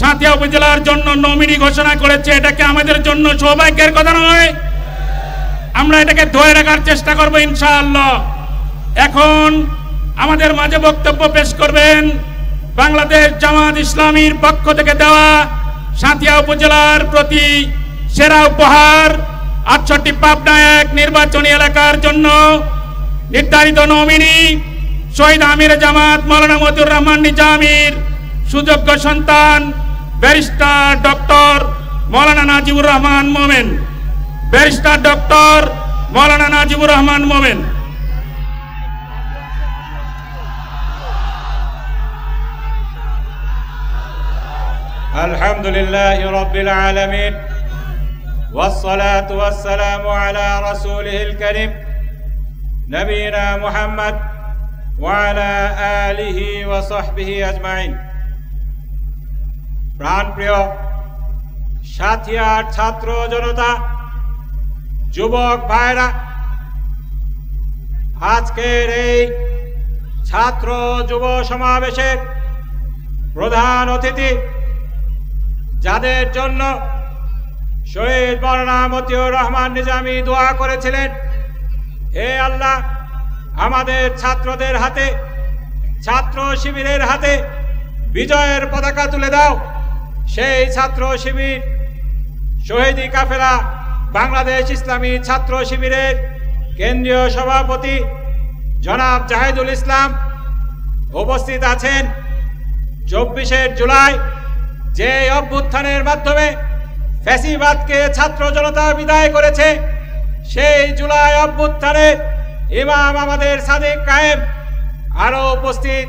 সাঁথিয়া উপজেলার জন্য নমিনি ঘোষণা করেছে। এটাকে আমাদের জন্য সৌভাগ্যের কথা নয়? আমরা এটাকে ধরে রাখার চেষ্টা করব ইনশাআল্লাহ। এখন আমাদের মাঝে বক্তব্য পেশ করবেন বাংলাদেশ জামাত ইসলামীর পক্ষ থেকে দেওয়া সাঁথিয়া উপজেলার প্রতি সেরা উপহার 68 পাবনা 1 নির্বাচনী এলাকার জন্য নির্ধারিত নমিনি শহীদ আমির জামাত মাওলানা মতিউর রহমান নিজামীর সুযোগ্য সন্তান ব্যারিস্টার ডক্টর মাওলানা নাজিবুর রহমান মোমেন। ব্যারিস্টার ডক্টর মাওলানা নাজিবুর রহমান মোমেন। আলহামদুলিল্লাহি রাব্বিল আলামিন والصلاة والسلام على رسوله الكريم نبينا محمد وعلى آله وصحبه أجمعين। প্রাণপ্রিয় সাথিয়ার ছাত্র জনতা, যুবক ভাইরা, আজকের এই ছাত্র যুব সমাবেশের প্রধান অতিথি, যাদের জন্য শহীদ মাওলানা মতিউর রহমান নিজামী দোয়া করেছিলেন, হে আল্লাহ, আমাদের ছাত্রদের হাতে, ছাত্র শিবিরের হাতে বিজয়ের পতাকা তুলে দাও। সেই ছাত্র শিবির শহীদি কাফেলা বাংলাদেশ ইসলামী ছাত্র শিবিরের কেন্দ্রীয় সভাপতি জনাব জাহিদুল ইসলাম উপস্থিত আছেন। 24 জুলাই যে অভ্যুত্থানের মাধ্যমে ফ্যাসিবাদকে ছাত্র জনতা বিদায় করেছে, সেই জুলাই অভ্যুত্থানে ইমাম আমাদের সাদিক কায়েম, আরো উপস্থিত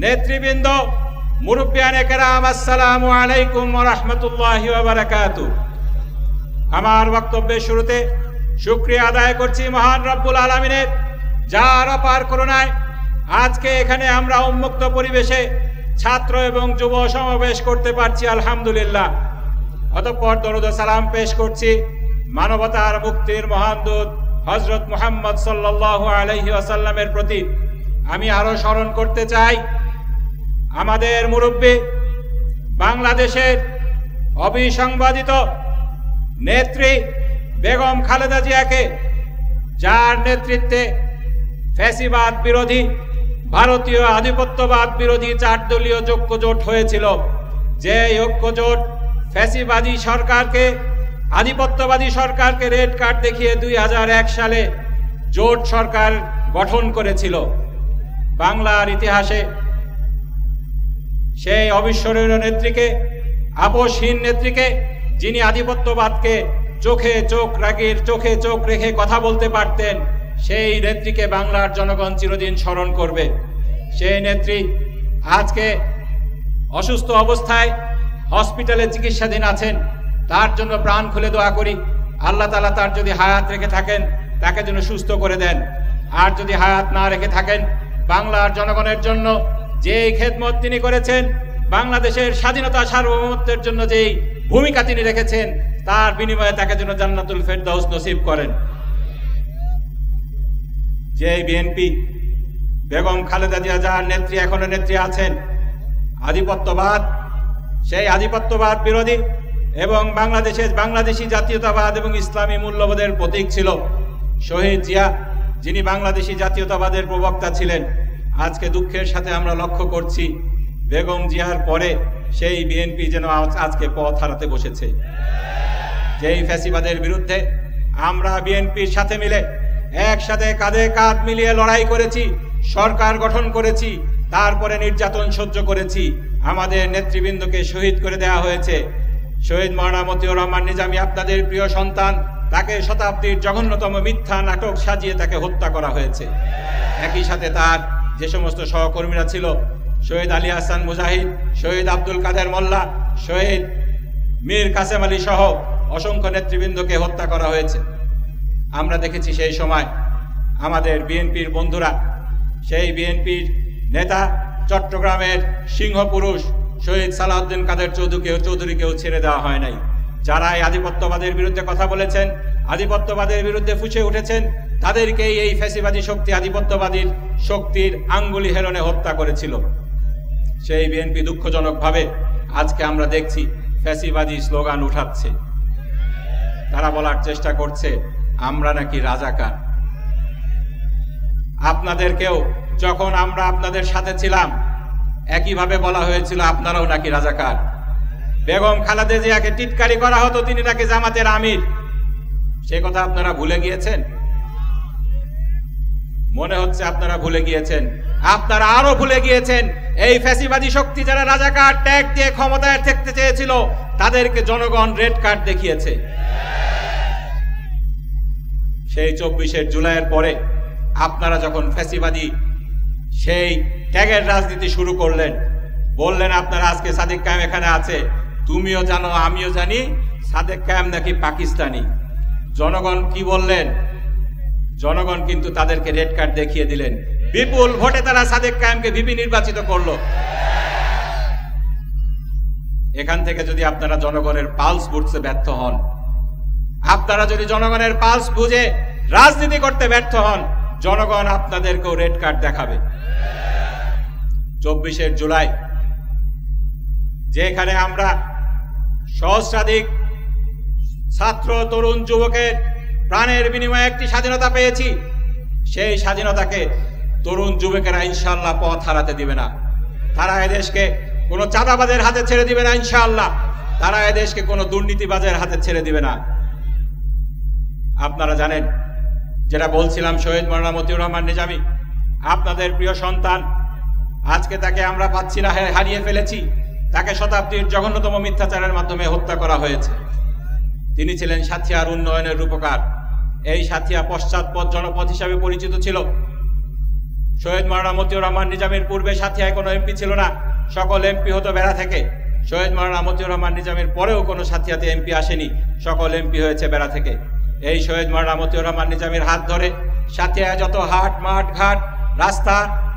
নেতৃবৃন্দ, মুরব্বিয়ানে কেরাম, আসসালামু আলাইকুম ওয়া রাহমাতুল্লাহি ওয়া বারাকাতুহু। আমার বক্তব্যের শুরুতে শুকরিয়া আদায় করছি মহান রব্বুল আলামিনের, যার অপার করুণায় আজকে এখানে আমরা উন্মুক্ত পরিবেশে ছাত্র এবং যুব সমাবেশ করতে পারছি, আলহামদুলিল্লাহ। অতঃপর দরুদ ও সালাম পেশ করছি মানবতার মুক্তির মহান দূত হযরত মুহাম্মদ সাল্লাল্লাহু আলাইহি ওয়াসাল্লামের প্রতি। আমি আরো স্মরণ করতে চাই আমাদের মুরব্বী, বাংলাদেশের অবিসংবাদিত নেত্রী বেগম খালেদা জিয়াকে, যার নেতৃত্বে ফ্যাসিবাদ বিরোধী, ভারতীয় আধিপত্যবাদ বিরোধী 4 দলীয় ঐক্যজোট হয়েছিল। যে ঐক্যজোট ফ্যাসিবাদী সরকারকে, আধিপত্যবাদী সরকারকে রেড কার্ড দেখিয়ে 2001 সালে জোট সরকার গঠন করেছিল। বাংলার ইতিহাসে সেই অবিস্মরণীয় নেত্রীকে, আপোষহীন নেত্রীকে, যিনি আধিপত্যবাদকে চোখে চোখ রেখে কথা বলতে পারতেন, সেই নেত্রীকে বাংলার জনগণ চিরদিন স্মরণ করবে। সেই নেত্রী আজকে অসুস্থ অবস্থায় হসপিটালে চিকিৎসাধীন আছেন। তার জন্য প্রাণ খুলে দোয়া করি, আল্লাহ তাআলা তার যদি হায়াত রেখে থাকেন তাকে যেন সুস্থ করে দেন, আর যদি হায়াত না রেখে থাকেন, বাংলার জনগণের জন্য যেই খেদমত তিনি করেছেন, বাংলাদেশের স্বাধীনতা সার্বভৌমত্বের জন্য যেই ভূমিকা তিনি রেখেছেন, তার বিনিময়ে তাকে যেন জান্নাতুল ফেরদাউস নসিব করেন। যে বিএনপি, বেগম খালেদা জিয়া যার নেত্রী, এখনো নেত্রী আছেন, আধিপত্যবাদ, সেই আধিপত্যবাদ বিরোধী এবং বাংলাদেশি জাতীয়তাবাদ এবং ইসলামী মূল্যবোধের প্রতীক ছিল শহীদ জিয়া, যিনি বাংলাদেশি জাতীয়তাবাদের প্রবক্তা ছিলেন। আজকে দুঃখের সাথে আমরা লক্ষ্য করছি বেগম জিয়ার পরে সেই বিএনপি যেন আজকে পথ হারাতে বসেছে। যেই ফ্যাসিবাদের বিরুদ্ধে আমরা বিএনপির সাথে মিলে একসাথে কাঁধে কাঁধ মিলিয়ে লড়াই করেছি, সরকার গঠন করেছি, তারপরে নির্যাতন সহ্য করেছি, আমাদের নেতৃবৃন্দকে শহীদ করে দেওয়া হয়েছে। শহীদ মাওলানা মতিউর রহমান নিজামী আপনাদের প্রিয় সন্তান, তাকে শতাব্দীর জঘন্যতম মিথ্যা নাটক সাজিয়ে তাকে হত্যা করা হয়েছে। একই সাথে তার যে সমস্ত সহকর্মীরা ছিল, শহীদ আলী হাসান মুজাহিদ, শহীদ আব্দুল কাদের মোল্লা, শহীদ মীর কাসেম আলী সহ অসংখ্য নেতৃবৃন্দকে হত্যা করা হয়েছে। আমরা দেখেছি সেই সময় আমাদের বিএনপির বন্ধুরা, সেই বিএনপির নেতা, চট্টগ্রামের সিংহপুরুষ শহীদ সালাউদ্দিন কাদের চৌধুরীকেও ছেড়ে দেওয়া হয় নাই। যারা এই আধিপত্যবাদের বিরুদ্ধে কথা বলেছেন, আধিপত্যবাদের বিরুদ্ধে ফুঁসে উঠেছেন, তাদেরকেই এই ফ্যাসিবাদী শক্তি, আধিপত্যবাদীর শক্তির আঙ্গুলি হেলনে হত্যা করেছিল। সেই বিএনপি দুঃখজনকভাবে আজকে আমরা দেখছি ফ্যাসিবাদী স্লোগান উঠাচ্ছে। তারা বলার চেষ্টা করছে আমরা নাকি রাজাকার। আপনাদেরকেও যখন আমরা আপনাদের সাথে ছিলাম একইভাবে বলা হয়েছিল আপনারাও নাকি রাজাকার। বেগম খালেদা জিয়াকে টিটকারি করা হতো তিনি নাকি জামাতের আমির। সে কথা আপনারা ভুলে গিয়েছেন? মনে হচ্ছে আপনারা ভুলে গিয়েছেন। আপনারা আরো ভুলে গিয়েছেন এই ফ্যাসিবাদী শক্তি যারা রাজাকার ট্যাগ দিয়ে ক্ষমতায় থাকতে চেয়েছিল তাদেরকে জনগণ রেড কার্ড দেখিয়েছে। সেই 24 জুলাইয়ের পরে আপনারা যখন ফ্যাসিবাদী সেই ট্যাগের রাজনীতি শুরু করলেন, বললেন আপনারা আজকে সাদেক কায়েম এখানে আছে, তুমিও জানো আমিও জানি সাদেক কায়েম নাকি পাকিস্তানি। জনগণ কি বললেন? জনগণ কিন্তু তাদেরকে রেড কার্ড দেখিয়ে দিলেন। বিপুল ভোটে তারা সাদেক কায়েমকে ভিপি নির্বাচিত করলো। এখান থেকে যদি আপনারা জনগণের পালস বুঝতে ব্যর্থ হন, আপনারা যদি জনগণের পালস বুঝে রাজনীতি করতে ব্যর্থ হন, জনগণ আপনাদেরকেও রেড কার্ড দেখাবে। 24 জুলাই যেখানে আমরা সহস্রাধিক ছাত্র, তরুণ, যুবকের প্রাণের বিনিময়ে একটি স্বাধীনতা পেয়েছি, সেই স্বাধীনতাকে তরুণ যুবকেরা ইনশাআল্লাহ পথ হারাতে দিবে না। তারা এদেশকে কোনো চাঁদাবাজের হাতে ছেড়ে দিবে না ইনশাআল্লাহ। তারা এদেশকে কোনো দুর্নীতিবাজের হাতে ছেড়ে দিবে না। আপনারা জানেন, যেটা বলছিলাম, শহীদ মাওলানা মতিউর রহমান নিজামী আপনাদের প্রিয় সন্তান, আজকে তাকে আমরা পাচ্ছি না, হারিয়ে ফেলেছি। তাকে শতাব্দীর জঘন্যতম মিথ্যাচারের মাধ্যমে হত্যা করা হয়েছে। তিনি ছিলেন সাথিয়ার উন্নয়নের রূপকার। এই সাথিয়া পশ্চাৎপদ জনপদ হিসাবে পরিচিত ছিল। শহীদ মাওলানা মতিউর রহমান নিজামীর পূর্বে সাথিয়ায় কোনো এমপি ছিল না, সকল এমপি হতো বেড়া থেকে। শহীদ মাওলানা মতিউর রহমান নিজামীর পরেও কোনো সাথিয়াতে এমপি আসেনি, সকল এমপি হয়েছে বেড়া থেকে। এই শহীদ মাওলানা মতিউর রহমান নিজামীর হাত ধরে সাথিয়ায় যত হাট, মাঠ, ঘাট, রাস্তা,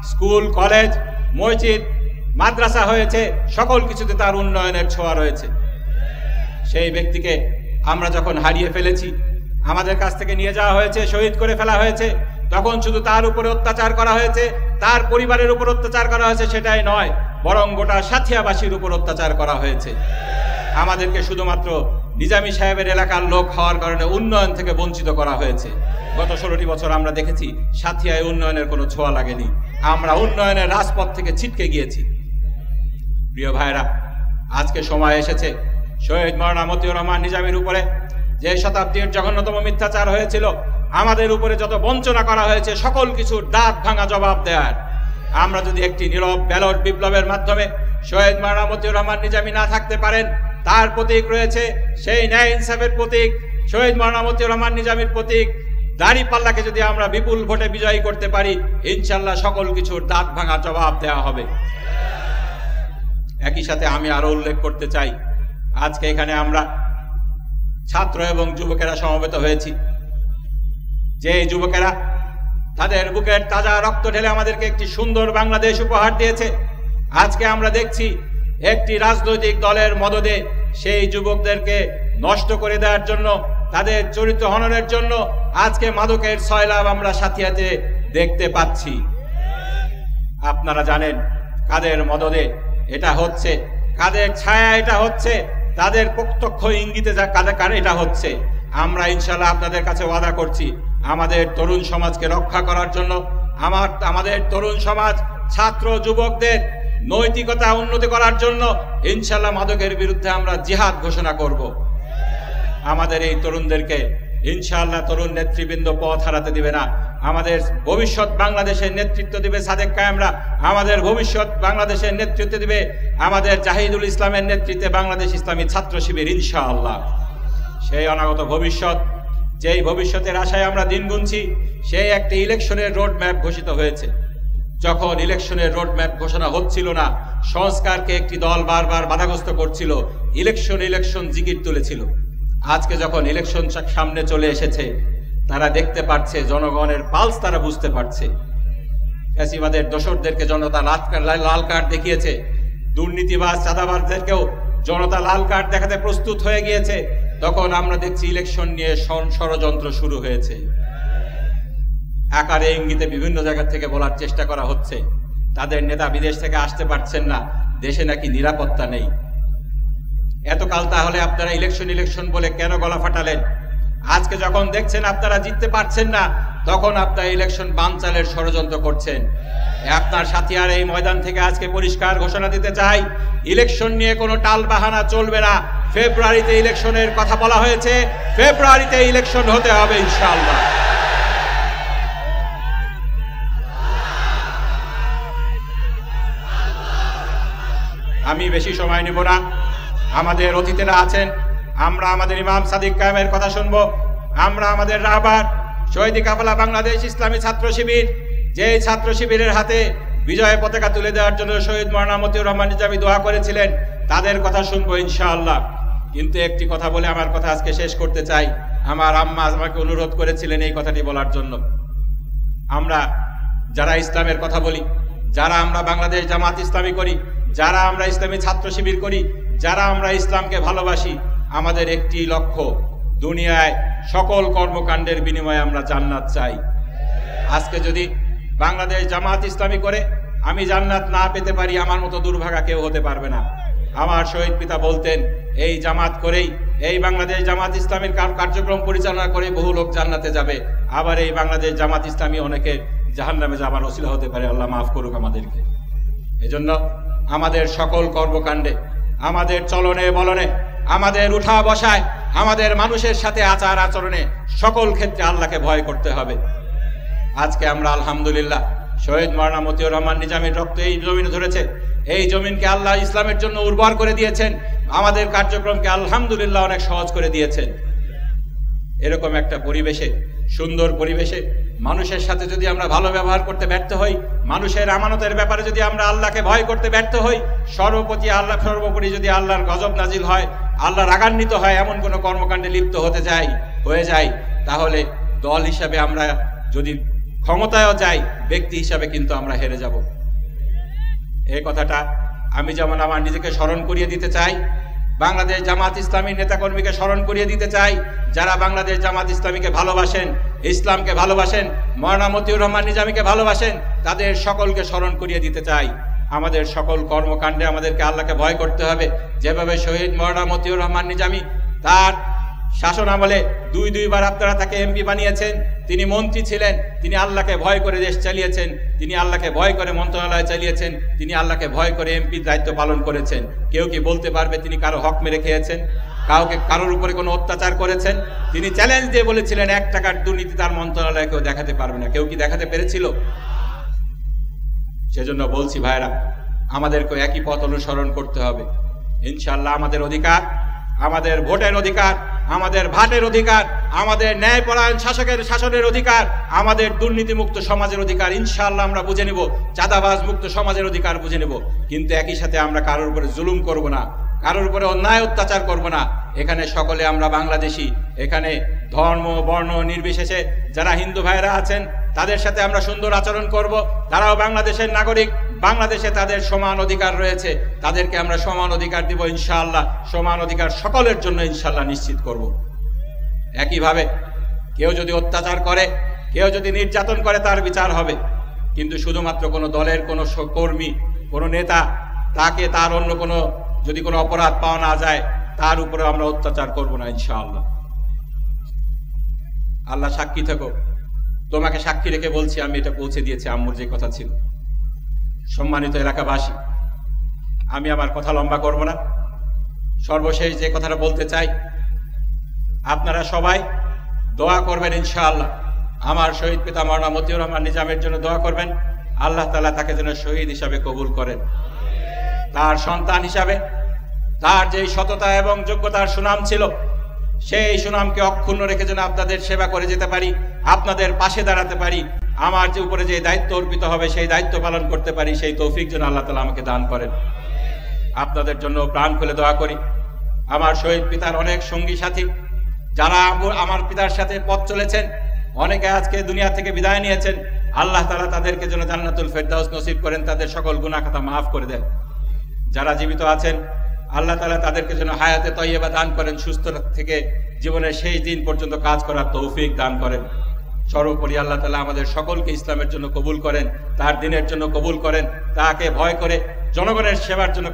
স্কুল, কলেজ, মসজিদ, মাদ্রাসা হয়েছে, সকল কিছুতে তার উন্নয়নের ছোঁয়া রয়েছে। সেই ব্যক্তিকে আমরা যখন হারিয়ে ফেলেছি, আমাদের কাছ থেকে নিয়ে যাওয়া হয়েছে, শহীদ করে ফেলা হয়েছে, তখন শুধু তার উপরে অত্যাচার করা হয়েছে, তার পরিবারের উপর অত্যাচার করা হয়েছে সেটাই নয়, বরং গোটা সাথিয়াবাসীর উপর অত্যাচার করা হয়েছে। আমাদেরকে শুধুমাত্র নিজামী সাহেবের এলাকার লোক হওয়ার কারণে উন্নয়ন থেকে বঞ্চিত করা হয়েছে। গত 16টি বছর আমরা দেখেছি সাথিয়ায় উন্নয়নের কোনো ছোঁয়া লাগেনি। আমরা উন্নয়নের রাজপথ থেকে ছিটকে গিয়েছি। প্রিয় ভাইরা, আজকে সময় এসেছে শহীদ মাওলানা মতিউর রহমান নিজামীর উপরে যে শতাব্দীর জঘন্যতম মিথ্যাচার হয়েছিল, আমাদের উপরে যত বঞ্চনা করা হয়েছে, সকল কিছুর দাঁত ভাঙা জবাব দেওয়ার। আমরা যদি একটি নীরব ব্যালট বিপ্লবের মাধ্যমে শহীদ মাওলানা মতিউর রহমান নিজামী না থাকতে পারেন, তার প্রতীক রয়েছে সেই ন্যায় ইনসাফের প্রতীক, শহীদ মাওলানা মতিউর রহমান নিজামীর প্রতীক দাঁড়িপাল্লাকে যদি আমরা বিপুল ভোটে বিজয়ী করতে পারি, ইনশাআল্লাহ সকল কিছুর দাঁত ভাঙা জবাব দেওয়া হবে। একই সাথে আমি আরো উল্লেখ করতে চাই, আজকে এখানে আমরা ছাত্র এবং যুবকেরা সমবেত হয়েছি। যে যুবকেরা তাদের বুকের তাজা রক্ত ঢেলে আমাদেরকে একটি সুন্দর বাংলাদেশ উপহার দিয়েছে, আজকে আমরা দেখছি একটি রাজনৈতিক দলের মদদে সেই যুবকদেরকে নষ্ট করে দেওয়ার জন্য, তাদের চরিত্র হননের জন্য আজকে মাদকের সয়লাভ আমরা সাথিয়াতে দেখতে পাচ্ছি। আপনারা জানেন কাদের মদদে এটা হচ্ছে, কাদের ছায়া এটা হচ্ছে, তাদের প্রত্যক্ষ ইঙ্গিতে যা কাদের এটা হচ্ছে। আমরা ইনশাআল্লাহ আপনাদের কাছে ওয়াদা করছি, আমাদের তরুণ সমাজকে রক্ষা করার জন্য, আমাদের তরুণ সমাজ, ছাত্র যুবকদের নৈতিকতা উন্নতি করার জন্য ইনশাআল্লাহ মাদকের বিরুদ্ধে আমরা জিহাদ ঘোষণা করব। আমাদের এই তরুণদেরকে ইনশাআল্লাহ তরুণ নেতৃবৃন্দ পথ হারাতে দিবে না। আমাদের ভবিষ্যৎ বাংলাদেশের নেতৃত্ব দিবে সাদেক কায়েমরা, আমাদের ভবিষ্যৎ বাংলাদেশের নেতৃত্ব দিবে আমাদের জাহিদুল ইসলামের নেতৃত্বে বাংলাদেশ ইসলামী ছাত্র শিবির ইনশাআল্লাহ। সেই অনাগত ভবিষ্যৎ, যেই ভবিষ্যতের আশায় আমরা দিন গুনছি, সেই একটি ইলেকশনের রোড ম্যাপ ঘোষিত হয়েছে। যখন ইলেকশনের রোড ম্যাপ ঘোষণা হচ্ছিল না, সংস্কারকে একটি দল বারবার বাধাগ্রস্ত করছিল, ইলেকশন জিকির তুলেছিল। আজকে যখন ইলেকশন সামনে চলে এসেছে, তারা দেখতে পাচ্ছে জনগণের পালস তারা বুঝতে পারছে। ফ্যাসিবাদের দোসরদেরকে জনতা লাল কার্ড দেখিয়েছে, দুর্নীতিবাজ চাঁদাবাজদেরকেও জনতা লাল কার্ড দেখাতে প্রস্তুত হয়ে গিয়েছে। তখন আমরা দেখছি ইলেকশন নিয়ে ষড়যন্ত্র শুরু হয়েছে। আকারে ইঙ্গিতে বিভিন্ন জায়গা থেকে বলার চেষ্টা করা হচ্ছে তাদের নেতা বিদেশ থেকে আসতে পারছেন না, দেশে নাকি নিরাপত্তা নেই। এতকাল তাহলে আপনারা ইলেকশন বলে কেন গলা ফাটালেন? আজকে যখন দেখছেন আপনারা জিততে পারছেন না, তখন আপনারা ইলেকশন বানচালের ষড়যন্ত্র করছেন। আপনার সাথে আর এই ময়দান থেকে আজকে পরিষ্কার ঘোষণা দিতে চাই, ইলেকশন নিয়ে কোনো টাল বাহানা চলবে না। ফেব্রুয়ারিতে ইলেকশনের কথা বলা হয়েছে, ফেব্রুয়ারিতে ইলেকশন হতে হবে ইনশাআল্লাহ। আমি বেশি সময় নেব না, আমাদের অতিথিরা আছেন, আমরা আমাদের ইমাম সাদিক কায়েমের কথা শুনবো। আমরা আমাদের রাহবার শহীদ কাফেলা বাংলাদেশ ইসলামী ছাত্র শিবির, যে ছাত্র শিবিরের হাতে বিজয় পতাকা তুলে দেওয়ার জন্য শহীদ মাওলানা মতিউর রহমান নিজামী দোয়া করেছিলেন, তাদের কথা শুনবো ইনশাআল্লাহ। কিন্তু একটি কথা বলে আমার কথা আজকে শেষ করতে চাই। আমার আম্মা আমাকে অনুরোধ করেছিলেন এই কথাটি বলার জন্য। আমরা যারা ইসলামের কথা বলি, যারা আমরা বাংলাদেশ জামাত ইসলামী করি, যারা আমরা ইসলামী ছাত্র শিবির করি, যারা আমরা ইসলামকে ভালোবাসি, আমাদের একটি লক্ষ্য, দুনিয়ায় সকল কর্মকাণ্ডের বিনিময়ে আমরা জান্নাত চাই। আজকে যদি বাংলাদেশ জামাত ইসলামী করে আমি জান্নাত না পেতে পারি, আমার মতো দুর্ভাগা কেউ হতে পারবে না। আমার শহীদ পিতা বলতেন, এই জামাত করেই, এই বাংলাদেশ জামাত ইসলামীর কার্যক্রম পরিচালনা করে বহু লোক জান্নাতে যাবে, আবার এই বাংলাদেশ জামাত ইসলামী অনেকে জাহান্নামে যাবার ওসিলা হতে পারে। আল্লাহ মাফ করুক আমাদেরকে। এজন্য আমাদের সকল কর্মকাণ্ডে, আমাদের চলনে বলনে, আমাদের উঠা বসায়, আমাদের মানুষের সাথে আচার আচরণে সকল ক্ষেত্রে আল্লাহকে ভয় করতে হবে। আজকে আমরা আলহামদুলিল্লাহ শহীদ মাওলানা মতিউর রহমান নিজামীর রক্ত এই জমিনে ধরেছে। এই জমিনকে আল্লাহ ইসলামের জন্য উর্বর করে দিয়েছেন, আমাদের কার্যক্রমকে আলহামদুলিল্লাহ অনেক সহজ করে দিয়েছেন। এরকম একটা পরিবেশে, সুন্দর পরিবেশে মানুষের সাথে যদি আমরা ভালো ব্যবহার করতে ব্যর্থ হই, মানুষের আমানতের ব্যাপারে যদি আমরা আল্লাহকে ভয় করতে ব্যর্থ হই, সর্বোপরি যদি আল্লাহর গজব নাজিল হয়, আল্লাহ রাগান্বিত হয়, এমন কোনো কর্মকাণ্ডে লিপ্ত হয়ে যাই, তাহলে দল হিসাবে আমরা যদি ক্ষমতায়ও যাই, ব্যক্তি হিসাবে কিন্তু আমরা হেরে যাব। এই কথাটা আমি যেমন আমার নিজেকে স্মরণ করিয়ে দিতে চাই, বাংলাদেশ জামাত ইসলামীর নেতাকর্মীকে স্মরণ করিয়ে দিতে চাই, যারা বাংলাদেশ জামাত ইসলামীকে ভালোবাসেন, ইসলামকে ভালোবাসেন, মাওলানা মতিউর রহমান নিজামীকে ভালোবাসেন, তাদের সকলকে স্মরণ করিয়ে দিতে চাই। আমাদের সকল কর্মকাণ্ডে আমাদেরকে আল্লাহকে ভয় করতে হবে। যেভাবে শহীদ মাওলানা মতিউর রহমান নিজামী তার শাসন আমলে দুইবার আপনারা তাকে এমপি বানিয়েছেন, তিনি মন্ত্রী ছিলেন, তিনি আল্লাহকে ভয় করে দেশ চালিয়েছেন, তিনি আল্লাহকে ভয় করে মন্ত্রণালয় চালিয়েছেন, তিনি আল্লাহকে ভয় করে এমপির দায়িত্ব পালন করেছেন। কেউ কি বলতে পারবে তিনি কারো হক মেরে খেয়েছেন, কারোর উপরে কোনো অত্যাচার করেছেন? তিনি চ্যালেঞ্জ দিয়ে বলেছিলেন 1 টাকার দুর্নীতি তার মন্ত্রণালয়ে কেউ দেখাতে পারবে না। কেউ কি দেখাতে পেরেছিল? সেজন্য বলছি ভাইরা, আমাদেরকে একই পথ অনুসরণ করতে হবে ইনশাআল্লাহ। আমাদের অধিকার, আমাদের ভোটের অধিকার, আমাদের ভাটের অধিকার, আমাদের ন্যায়পরায়ণ শাসকের শাসনের অধিকার, আমাদের দুর্নীতিমুক্ত সমাজের অধিকার ইনশাআল্লাহ আমরা বুঝে নেব, চাঁদাবাজ মুক্ত সমাজের অধিকার বুঝে নেব। কিন্তু একই সাথে আমরা কারোর উপরে জুলুম করব না, কারোর উপরে অন্যায় অত্যাচার করব না। এখানে সকলে আমরা বাংলাদেশি, এখানে ধর্ম বর্ণ নির্বিশেষে যারা হিন্দু ভাইরা আছেন তাদের সাথে আমরা সুন্দর আচরণ করব। তারাও বাংলাদেশের নাগরিক, বাংলাদেশে তাদের সমান অধিকার রয়েছে, তাদেরকে আমরা সমান অধিকার দিব ইনশাআল্লাহ। সমান অধিকার সকলের জন্য ইনশাআল্লাহ নিশ্চিত করব। একইভাবে কেউ যদি অত্যাচার করে, কেউ যদি নির্যাতন করে, তার বিচার হবে। কিন্তু শুধুমাত্র কোনো দলের কোনো কর্মী, কোনো নেতা, তাকে তার অন্য কোনো যদি কোনো অপরাধ পাওয়া না যায়, তার উপরে আমরা অত্যাচার করব না ইনশাআল্লাহ। আল্লাহ সাক্ষী থেকো, তোমাকে সাক্ষী রেখে বলছি, আমি এটা পৌঁছে দিয়েছি আম্মুর যে কথা ছিল। সম্মানিত এলাকাবাসী, আমি আমার কথা লম্বা করব না। সর্বশেষ যে কথাটা বলতে চাই, আপনারা সবাই দোয়া করবেন ইনশাআল্লাহ। আমার শহীদ পিতা মাওলানা মতিউর রহমান নিজামের জন্য দোয়া করবেন, আল্লাহ তাআলা তাকে যেন শহীদ হিসাবে কবুল করেন। তার সন্তান হিসাবে তার যেই সততা এবং যোগ্যতার সুনাম ছিল, সেই সুনামকে অক্ষুণ্ণ রেখে যেন আপনাদের সেবা করে যেতে পারি, আপনাদের পাশে দাঁড়াতে পারি, আমার যে উপরে যে দায়িত্ব অর্পিত হবে সেই দায়িত্ব পালন করতে পারি, সেই তৌফিক যেন আল্লাহ তাআলা আমাকে দান করেন। আপনাদের জন্য প্রাণ খুলে দোয়া করি। আমার শহীদ পিতার অনেক সঙ্গী সাথী যারা আমার পিতার সাথে পথ চলেছেন, অনেকে আজকে দুনিয়া থেকে বিদায় নিয়েছেন, আল্লাহ তাআলা তাদেরকে যেন জান্নাতুল ফেরদাউস নসিব করেন, তাদের সকল গুনাহ খাতা মাফ করে দেন। যারা জীবিত আছেন, আল্লাহ তাআলা তাদেরকে যেন হায়াতে তয়্যিবা দান করেন, সুস্থ থেকে জীবনের শেষ দিন পর্যন্ত কাজ করার তৌফিক দান করেন। সর্বোপরি আল্লাহ তাআলা আমাদের সকলকে ইসলামের জন্য কবুল করেন, তার দ্বীনের জন্য কবুল করেন, তাকে ভয় করে জনগণের সেবার জন্য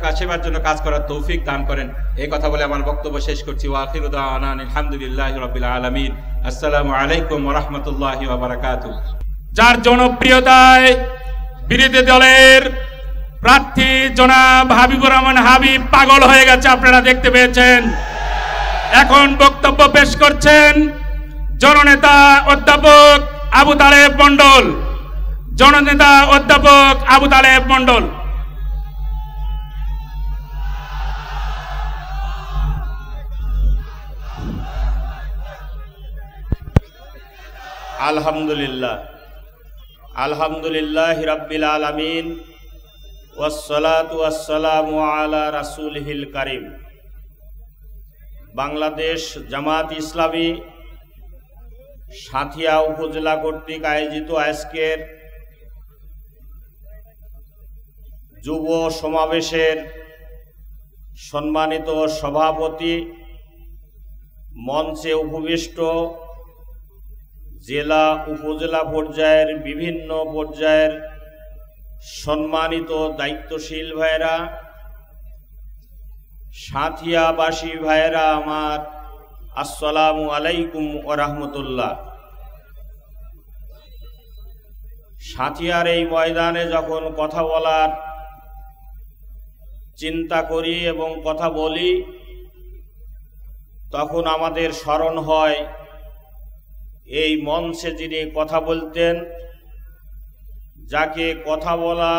কাজ করার তৌফিক দান করেন। এই কথা বলে আমার বক্তব্য শেষ করছি। ওয়া আখিরু দাওয়ানা আলহামদুলিল্লাহি রাব্বিল আলামিন। আসসালামু আলাইকুম ওয়া রাহমাতুল্লাহি ওয়া বারাকাতুহু। যার জনপ্রিয়তায় বিরোধী দলের প্রার্থী জনাব হাবিবুর রহমান হাবিব পাগল হয়ে গেছে, আপনারা দেখতে পেয়েছেন। এখন বক্তব্য পেশ করছেন জননেতা অধ্যাপক আবু তালেব মণ্ডল। জননেতা অধ্যাপক আবু তালেব মণ্ডল। আলহামদুলিল্লাহ রাব্বিল আলামিন ওয়াসসালাতু ওয়াসসালামু আলা রাসূলিহিল কারীম। বাংলাদেশ জামাত ইসলামী সাঁথিয়া উপজেলা কর্তৃক আয়োজিত আজকের যুব সমাবেশের সম্মানিত সভাপতি, মঞ্চে উপবিষ্ট জেলা উপজেলা পর্যায়ের বিভিন্ন পর্যায়ের সম্মানিত দায়িত্বশীল ভাইয়েরা, সাঁথিয়াবাসী ভাইয়েরা আমার, আসসালামু আলাইকুম ওয়া রাহমাতুল্লাহ। সাঁথিয়ার এই ময়দানে যখন কথা বলার চিন্তা করি এবং কথা বলি, তখন আমাদের স্মরণ হয় এই মঞ্চে যিনি কথা বলতেন, যাকে কথা বলা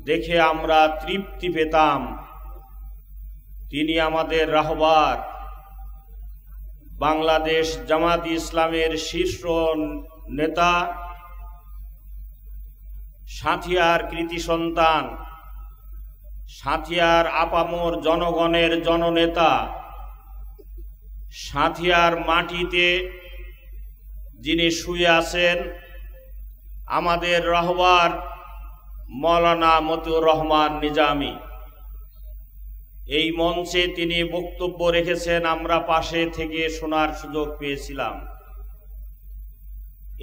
দেখে আমরা তৃপ্তি পেতাম, তিনি আমাদের রাহবার, বাংলাদেশ জামাত ইসলামের শীর্ষ নেতা, সাঁথিয়ার কৃতি সন্তান, সাঁথিয়ার আপামর জনগণের জননেতা, সাঁথিয়ার মাটিতে যিনি শুয়ে আছেন, আমাদের রাহবার মাওলানা মতিউর রহমান নিজামী। এই মঞ্চে তিনি বক্তব্য রেখেছেন, আমরা পাশে থেকে শোনার সুযোগ পেয়েছিলাম।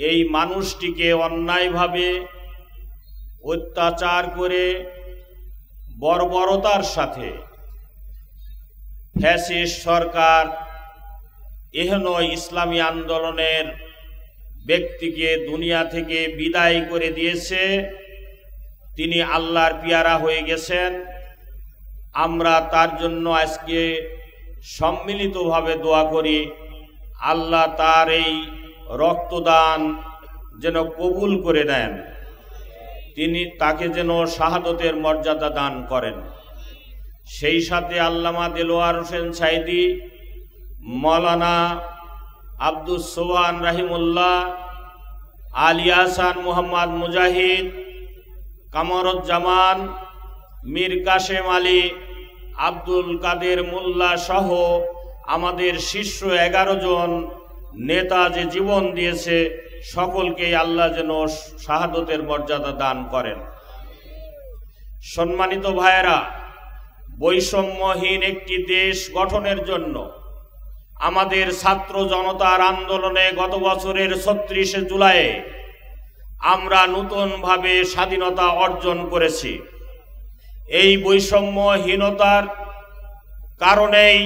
এই মানুষটিকে অন্যায়ভাবে অত্যাচার করে বর্বরতার সাথে ফ্যাসিস্ট সরকার এহেন ইসলামী আন্দোলনের ব্যক্তিকে দুনিয়া থেকে বিদায় করে দিয়েছে। তিনি আল্লাহর পিয়ারা হয়ে গেছেন। আমরা তার জন্য আজকে সম্মিলিতভাবে দোয়া করি, আল্লাহ তার এই রক্তদান যেন কবুল করে নেন, তিনি তাকে যেন শাহাদতের মর্যাদা দান করেন। সেই সাথে আল্লামা দেলোয়ার হোসেন সাইদি, মাওলানা আব্দুস সোবহান রাহিমুল্লাহ, আলী হাসান মুহাম্মদ মুজাহিদ, কামরুজ্জামান, মীর কাশেম আলী, আব্দুল কাদের মোল্লা সহ আমাদের শীর্ষ 11 জন নেতা যে জীবন দিয়েছে, সকলকে আল্লাহ যেন শাহাদতের মর্যাদা দান করেন। সম্মানিত ভাইয়েরা, বৈষম্যহীন একটি দেশ গঠনের জন্য আমাদের ছাত্র জনতার আন্দোলনে গত বছরের 36শে জুলাই আমরা নতুনভাবে স্বাধীনতা অর্জন করেছি। এই বৈষম্যহীনতার কারণেই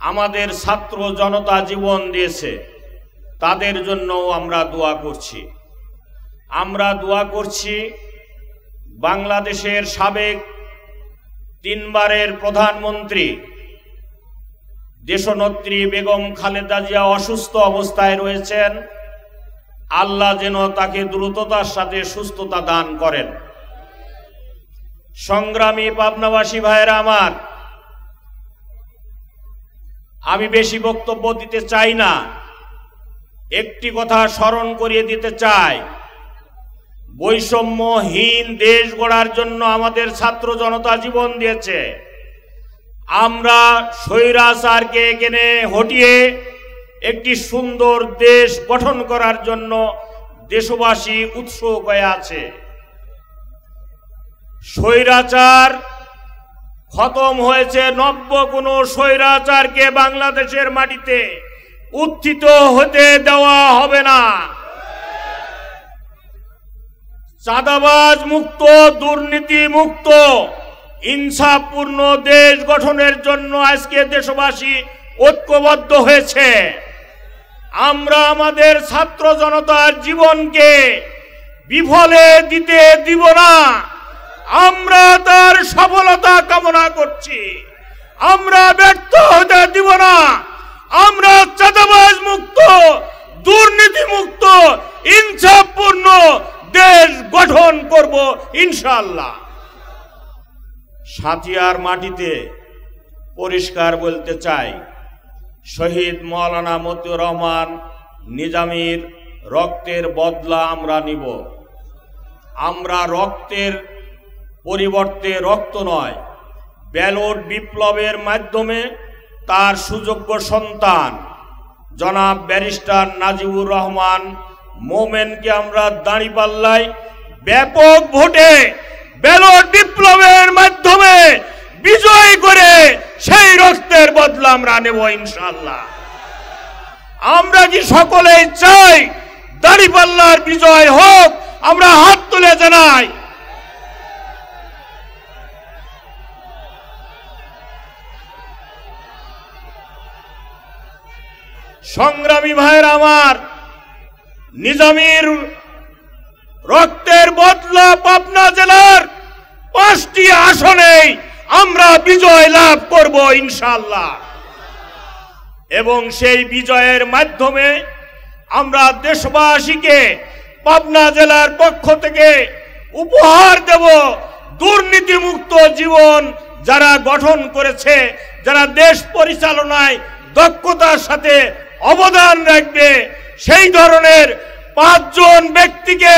আমাদের ছাত্র জনতা জীবন দিয়েছে, তাদের জন্যও আমরা দোয়া করছি। আমরা দোয়া করছি বাংলাদেশের সাবেক 3 বারের প্রধানমন্ত্রী দেশনেত্রী বেগম খালেদা জিয়া অসুস্থ অবস্থায় রয়েছেন, আল্লাহ যেন তাকে দ্রুততার সাথে সুস্থতা দান করেন। সংগ্রামী পাবনাবাসী ভাইয়েরা আমার, আমি বেশি বক্তব্য দিতে চাই না, একটি কথা স্মরণ করিয়ে দিতে চাই। বৈষম্যহীন দেশ গড়ার জন্য আমাদের ছাত্র জনতা জীবন দিয়েছে। আমরা স্বৈরাচারকে এখানে হটিয়ে একটি সুন্দর দেশ গঠন করার জন্য দেশবাসী উৎসুক হয়ে আছে। স্বৈরাচার খতম হয়েছে, নব্য কোনো স্বৈরাচারকে বাংলাদেশের মাটিতে উত্থিত হতে দেওয়া হবে না। চাঁদাবাজ মুক্ত, দুর্নীতি মুক্ত, ইনসাফপূর্ণ দেশ গঠনের জন্য আজকে দেশবাসী ঐক্যবদ্ধ হয়েছে। আমরা আমাদের ছাত্র জনতার জীবনকে বিফলে দিতে দিব না। আমরা তার সফলতা কামনা করছি। আমরা ব্যর্থ হতে দিব না। আমরা চাঁদাবাজ মুক্ত, দুর্নীতি মুক্ত, ইনসাফপূর্ণ দেশ গঠন করব ইনশাআল্লাহ। সাথিয়ার মাটিতে পরিষ্কার বলতে চাই, শহীদ মাওলানা মতিউর রহমান নিজামীর রক্তের বদলা আমরা নিব। আমরা রক্তের পরিবর্তে রক্ত নয়, ব্যালট বিপ্লবের মাধ্যমে তার সুযোগ্য সন্তান জনাব ব্যারিস্টার নাজিবুর রহমান মোমেনকে আমরা দাঁড়িপাল্লায় ব্যাপক ভোটে ব্যালট বিপ্লবের মাধ্যমে বিজয় করে সেই রক্তের বদলা আমরা নেব ইনশাআল্লাহ। আমরা কি সকলেই চাই দাঁড়িপাল্লার বিজয় হোক? আমরা হাত তুলে জানাই। সংগ্রামী ভাইয়ের আমার, নিজামীর রক্তের বদলা পাবনা জেলার 5টি আসনেই আমরা বিজয় লাভ করব ইনশাআল্লাহ। এবং সেই বিজয়ের মাধ্যমে আমরা দেশবাসীকে পাবনা জেলার পক্ষ থেকে উপহার দেব দুর্নীতিমুক্ত জীবন যারা গঠন করেছে, যারা দেশ পরিচালনায় দক্ষতার সাথে অবদান রাখবে, সেই ধরনের 5 জন ব্যক্তিকে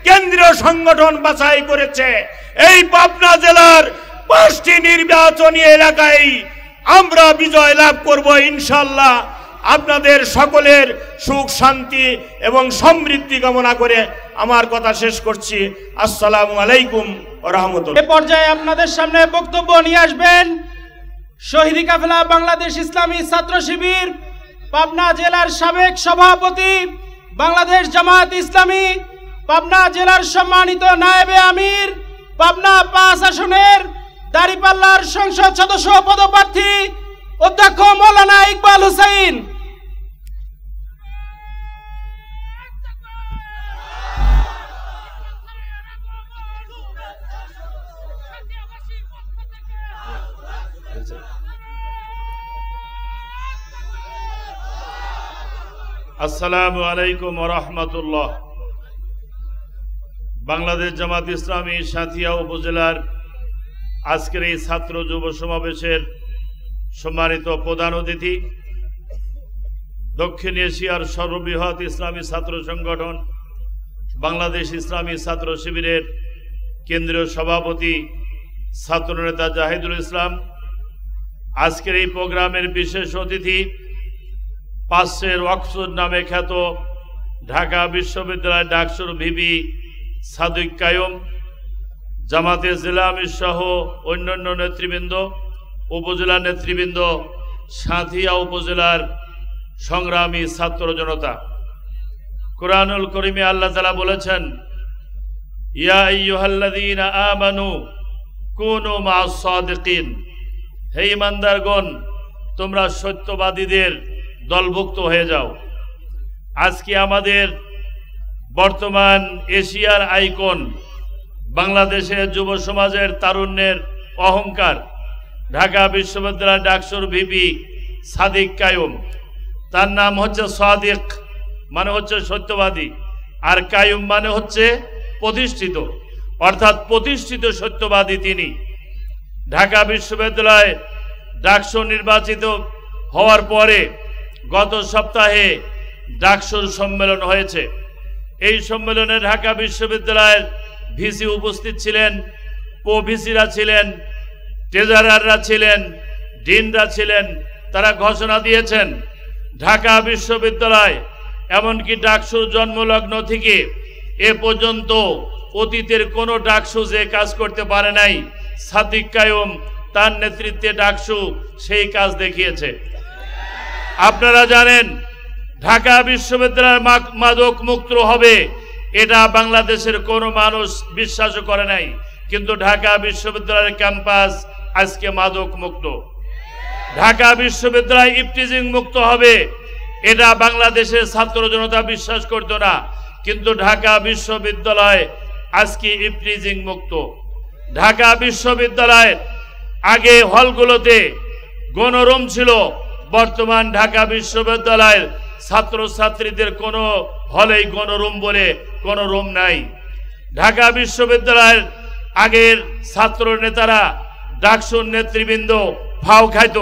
কেন্দ্রীয় সংগঠন বাছাই করেছে। এই পাবনা জেলার 5টি নির্বাচনী এলাকায় আমরা বিজয় লাভ করব ইনশাআল্লাহ। আপনাদের সকলের সুখ শান্তি এবং সমৃদ্ধি কামনা করে আমার কথা শেষ করছি। আসসালামু আলাইকুম ওয়া রাহমাতুল্লাহ। এই পর্যায়ে আপনাদের সামনে বক্তব্য নিয়ে আসবেন শহীদ কাফেলা বাংলাদেশ ইসলামী ছাত্র শিবির পাবনা জেলার সাবেক সভাপতি, বাংলাদেশ জামায়াত ইসলামী পাবনা জেলার সম্মানিত নায়েবে আমির, পাবনা 5 আসনের দাঁড়িপাল্লার সংসদ সদস্য পদপ্রার্থী অধ্যক্ষ মাওলানা ইকবাল হোসেন। আসসালামু আলাইকুম ওয়া রাহমাতুল্লাহ। বাংলাদেশ জামাত ইসলামী সাঁথিয়া উপজেলার আজকের এই ছাত্র যুব সমাবেশের সম্মানিত প্রধান অতিথি, দক্ষিণ এশিয়ার সর্ববৃহৎ ইসলামী ছাত্র সংগঠন বাংলাদেশ ইসলামী ছাত্র শিবিরের কেন্দ্রীয় সভাপতি ছাত্রনেতা জাহিদুল ইসলাম, আজকের এই প্রোগ্রামের বিশেষ অতিথি পাশের অক্সফোর্ড নামে খ্যাত ঢাকা বিশ্ববিদ্যালয় ডাকসুর ভিপি সাদিক কায়ুম, জামাতে জেলা আমির সহ অন্যান্য নেতৃবৃন্দ, উপজেলা নেতৃবৃন্দ, সাঁথিয়া উপজেলার সংগ্রামী ছাত্র জনতা। কুরআনুল কারীমে আল্লাহ তাআলা বলেছেন, ইয়া আইয়ুহাল্লাযীনা আমানু কুনু মা'আস সাদিকিন, হে ঈমানদারগণ তোমরা সত্যবাদীদের দলভুক্ত হয়ে যাও। আজকে আমাদের বর্তমান এশিয়ার আইকন, বাংলাদেশের যুব সমাজের তারুণ্যের অহংকার, ঢাকা বিশ্ববিদ্যালয় ডাকসুর ভিপি সাদিক কায়ুম, তার নাম হচ্ছে সাদিক মানে হচ্ছে সত্যবাদী, আর কায়ুম মানে হচ্ছে প্রতিষ্ঠিত, অর্থাৎ প্রতিষ্ঠিত সত্যবাদী তিনি। ঢাকা বিশ্ববিদ্যালয় ডাকসু নির্বাচিত হওয়ার পরে গত সপ্তাহে ডাকসুর সম্মেলন হয়েছে। এই সম্মেলনে ঢাকা বিশ্ববিদ্যালয়ের ভিসি উপস্থিত ছিলেন, প্রো-ভিসিরা ছিলেন, ট্রেজারাররা ছিলেন, ডিনরা ছিলেন। তারা ঘোষণা দিয়েছেন ঢাকা বিশ্ববিদ্যালয় এমনকি ডাকসুর জন্মলগ্ন থেকে এ পর্যন্ত অতীতের কোনো ডাকসু যে কাজ করতে পারে নাই, সাদিক কায়ুম তার নেতৃত্বে ডাকসু সেই কাজ দেখিয়েছে। আপনারা জানেন ঢাকা বিশ্ববিদ্যালয় মাদক মুক্ত হবে এটা বাংলাদেশের কোনো মানুষ বিশ্বাসও করে নাই, কিন্তু ঢাকা বিশ্ববিদ্যালয়ের ক্যাম্পাস আজকে মাদক মুক্ত। ঢাকা বিশ্ববিদ্যালয় ইফটিজিং মুক্ত হবে এটা বাংলাদেশের ছাত্র জনতা বিশ্বাস করত না, কিন্তু ঢাকা বিশ্ববিদ্যালয় আজকে ইফটিজিং মুক্ত। ঢাকা বিশ্ববিদ্যালয়ের আগে হলগুলোতে গণরুম ছিল, বর্তমান ঢাকা বিশ্ববিদ্যালয়ের ছাত্রছাত্রীদের কোনো হলেই গণরুম বলে কোনো রুম নাই। ঢাকা বিশ্ববিদ্যালয়ের আগের ছাত্র নেতারা ডাকসুর নেতৃবৃন্দ ফাও খাইত,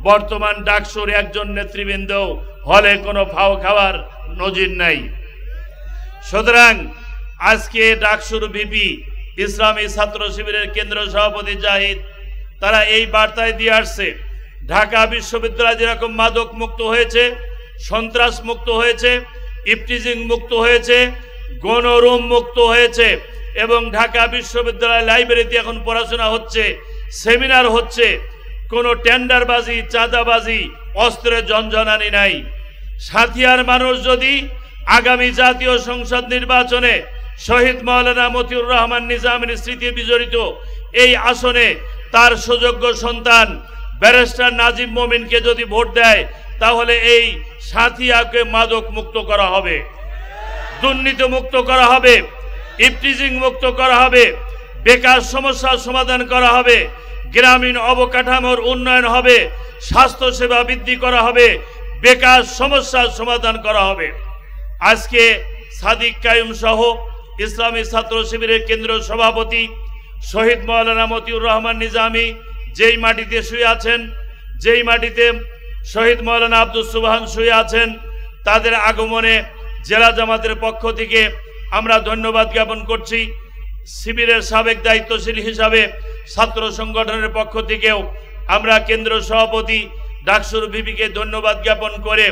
বর্তমান ডাকসুর একজন নেতৃবৃন্দ হলে কোনো ফাও খাওয়ার নজির নাই। সুতরাং আজকে ডাকসুর ভিপি ইসলামী ছাত্র শিবিরের কেন্দ্র সভাপতি জাহিদ তারা এই বার্তায় দিয়ে আসছে, ঢাকা বিশ্ববিদ্যালয় যেরকম মাদক মুক্ত হয়েছে, সন্ত্রাস মুক্ত হয়েছে, ইফটিজিং মুক্ত হয়েছে, গণরুম মুক্ত হয়েছে, এবং ঢাকা বিশ্ববিদ্যালয় লাইব্রেরিতে এখন পড়াশোনা হচ্ছে, সেমিনার হচ্ছে, কোনো টেন্ডারবাজি, চাঁদাবাজি, অস্ত্রের ঝনঝনানি নাই। সাথিয়ার মানুষ যদি আগামী জাতীয় সংসদ নির্বাচনে শহীদ মাওলানা মতিউর রহমান নিজামীর স্মৃতি বিজড়িত এই আসনে তার সুযোগ্য সন্তান ব্যারিস্টার নাজিম মোমিনকে যদি ভোট দেয়, তাহলে এই সাথিয়াকে মাদক মুক্ত করা হবে, দুর্নীতি মুক্ত করা হবে, ইফটিজিং মুক্ত করা হবে, বেকার সমস্যার সমাধান করা হবে, গ্রামীণ অবকাঠামোর উন্নয়ন হবে, স্বাস্থ্যসেবা বৃদ্ধি করা হবে, বেকার সমস্যার সমাধান করা হবে। আজকে সাদিক কায়ুম সহ ইসলামী ছাত্র শিবিরের কেন্দ্র সভাপতি শহীদ মাওলানা মতিউর রহমান নিজামী যেই মাটিতে শুয়ে আছেন, যেই মাটিতে শহীদ মাওলানা আব্দুস সুবহান শুয়ে আছেন, তাদের আগমনে জেলা জামাতের পক্ষ থেকে আমরা ধন্যবাদ জ্ঞাপন করছি। শিবিরের সাবেক দায়িত্বশীল হিসাবে ছাত্র সংগঠনের পক্ষ থেকেও আমরা কেন্দ্র সভাপতি ডাকসুর ভিপিকে ধন্যবাদ জ্ঞাপন করে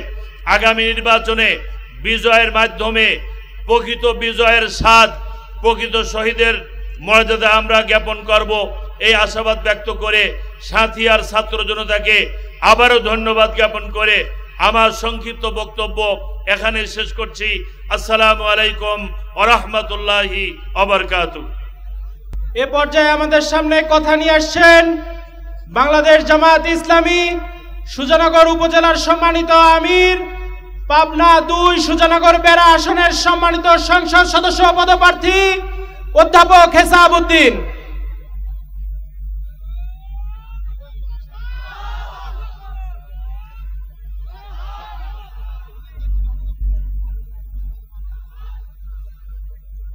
আগামী নির্বাচনে বিজয়ের মাধ্যমে প্রকৃত বিজয়ের স্বাদ, প্রকৃত শহীদের মর্যাদা আমরা জ্ঞাপন করব, এই আশাবাদ ব্যক্ত করে সাথিয়ার ছাত্র জনতাকে আবারও ধন্যবাদ জ্ঞাপন করে আমার সংক্ষিপ্ত বক্তব্য এখানে শেষ করছি। আসসালামু আলাইকুম ওয়া রাহমাতুল্লাহি ওয়া বারাকাতুহু। এ পর্যায়ে আমাদের সামনে কথা নিয়ে আসছেন বাংলাদেশ জামায়াত ইসলামী সুজানগর উপজেলার সম্মানিত আমির, পাবনা ২ সুজানগর বেড়া আসনের সম্মানিত সংসদ সদস্য পদপ্রার্থী অধ্যাপক হেসাব উদ্দিন।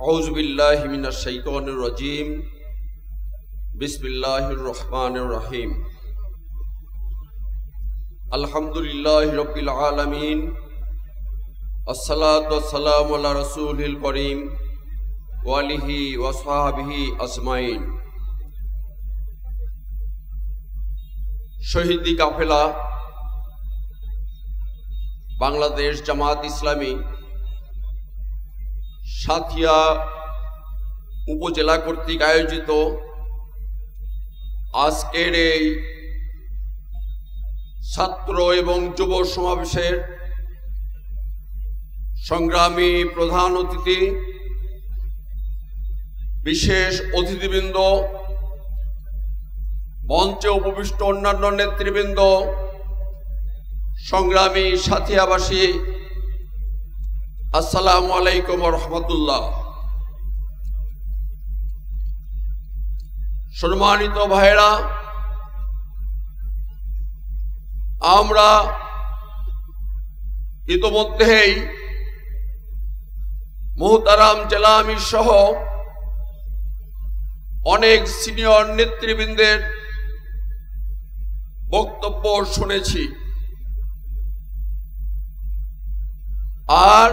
আউযু বিল্লাহি মিনাশ শাইতানির রাজীম। বিসমিল্লাহির রহমানির রহিম। আলহামদুলিল্লাহি রাব্বিল আলামিন। আসসালাতু ওয়াসসালামু আলা রাসূলিল কারীম ওয়া আলিহি ওয়া সাহবিহি আজমাইন। শহীদি কাফেলা বাংলাদেশ জামায়াত ইসলামী সাথিয়া উপজেলা কর্তৃক আয়োজিত আজকের এই ছাত্র এবং যুব সমাবেশের সংগ্রামী প্রধান অতিথি, বিশেষ অতিথিবৃন্দ, মঞ্চে উপবিষ্ট অন্যান্য নেতৃবৃন্দ, সংগ্রামী সাথিয়াবাসী, আসসালামু আলাইকুম ওয়া রাহমাতুল্লাহ। সম্মানিত ভাইরা, আমরা ইতোমধ্যেই মুহতারাম জেলা আমির সহ অনেক সিনিয়র নেতৃবৃন্দের বক্তব্য শুনেছি, আর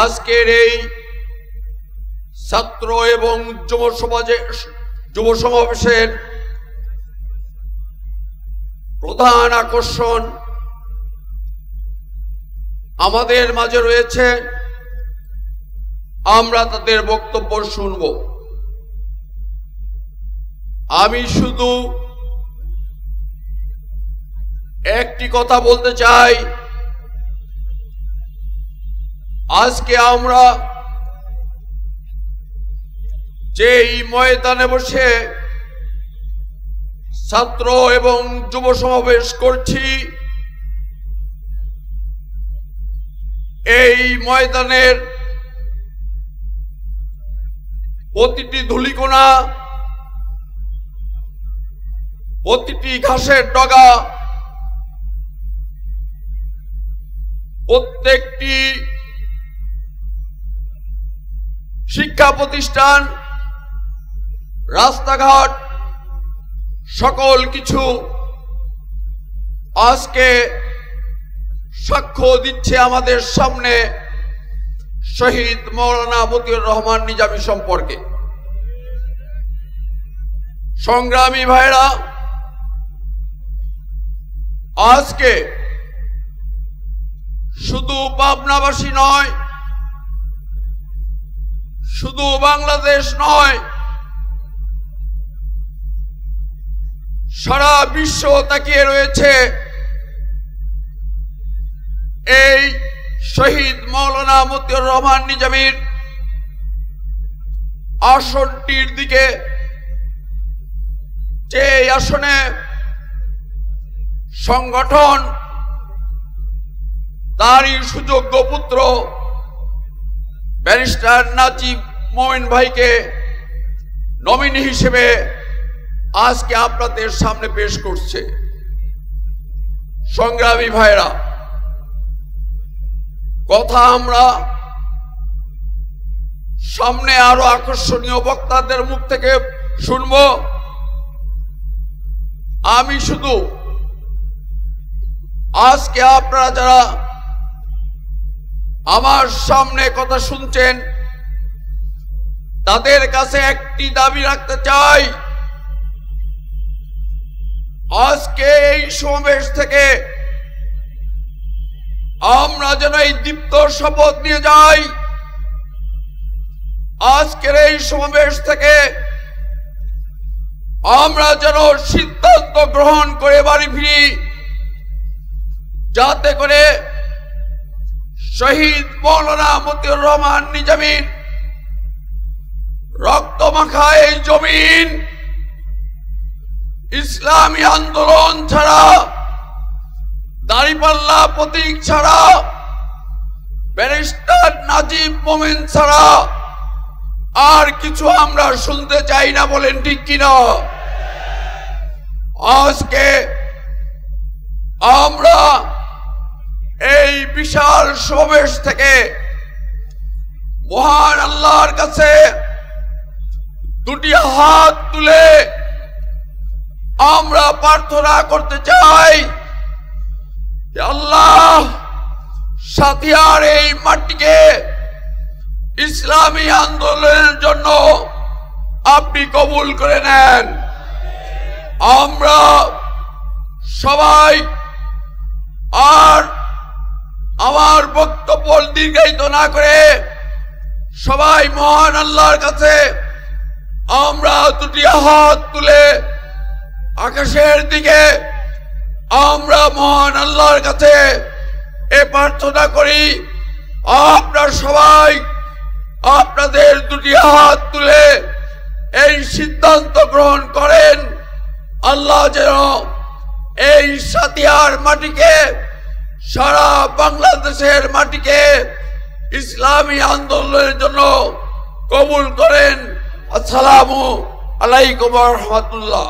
আজকের এই ছাত্র এবং যুব সমাবেশের প্রধান আকর্ষণ আমাদের মাঝে রয়েছে, আমরা তাদের বক্তব্য শুনব। আমি শুধু একটি কথা বলতে চাই, আজকে আমরা যে এই ময়দানে বসে ছাত্র এবং যুব সমাবেশ করছি, এই ময়দানের প্রতিটি ধূলিকণা, প্রতিটি ঘাসের ডগা, প্রত্যেকটি শিক্ষা প্রতিষ্ঠান, রাস্তাঘাট, সকল কিছু আজকে সাক্ষ্য দিচ্ছে আমাদের সামনে শহীদ মাওলানা মতিউর রহমান নিজামী সম্পর্কে। সংগ্রামী ভাইরা, আজকে শুধু পাবনাবাসী নয়, শুধু বাংলাদেশ নয়, সারা বিশ্ব তাকিয়ে রয়েছে এই শহীদ মাওলানা মতিউর রহমান নিজামীর আসনটির দিকে, যে আসনে সংগঠন তারই সুযোগ্য পুত্র ব্যারিস্টার নাজিব মোমিন ভাইকে নমিনি হিসেবে আজকে আপনাদের সামনে পেশ করছে। সংগ্রামী ভাইরা, কথা আমরা সামনে আরো আকর্ষণীয় বক্তাদের মুখ থেকে শুনব। আমি শুধু আজকে আপনারা যারা আমার সামনে কথা শুনছেন তাদের কাছে একটি দাবি রাখতে চাই, আজকে এই সমাবেশ থেকে আমরা যেন এই দীপ্ত শপথ নিয়ে যাই, আজকের এই সমাবেশ থেকে আমরা যেন সিদ্ধান্ত গ্রহণ করে বাড়ি ফিরি, যাতে করে শহীদ মাওলানা মতিউর রহমান নিজামীর রক্তমাখা এই জমিন ইসলামী আন্দোলন ছাড়া, দাঁড়িপাল্লা প্রতীক ছাড়া, ব্যারিস্টার নাজিব মোমিন ছাড়া আর কিছু আমরা শুনতে চাই না। বলেন ঠিক কিনা? আজকে আমরা এই বিশাল সমাবেশ থেকে মহান আল্লাহর কাছে দুটি হাত তুলে আমরা প্রার্থনা করতে চাই, আল্লাহ সাথিয়ার এই মাটিকে ইসলামী আন্দোলনের জন্য আপনি কবুল করে নেন। আমরা সবাই আর আমার বক্তব্য দীর্ঘায়িত না করে সবাই মহান আল্লাহর কাছে আমরা দুটি হাত তুলে আকাশের দিকে আমরা মহান আল্লাহর কাছে এ প্রার্থনা করি, আপনারা সবাই আপনাদের দুটি হাত তুলে এই সিদ্ধান্ত গ্রহণ করেন, আল্লাহ যেন এই সাতিয়ার মাটিকে, সারা বাংলাদেশের মাটিকে ইসলামী আন্দোলনের জন্য কবুল করেন। আসসালামু আলাইকুম ওয়া রাহমাতুল্লাহ।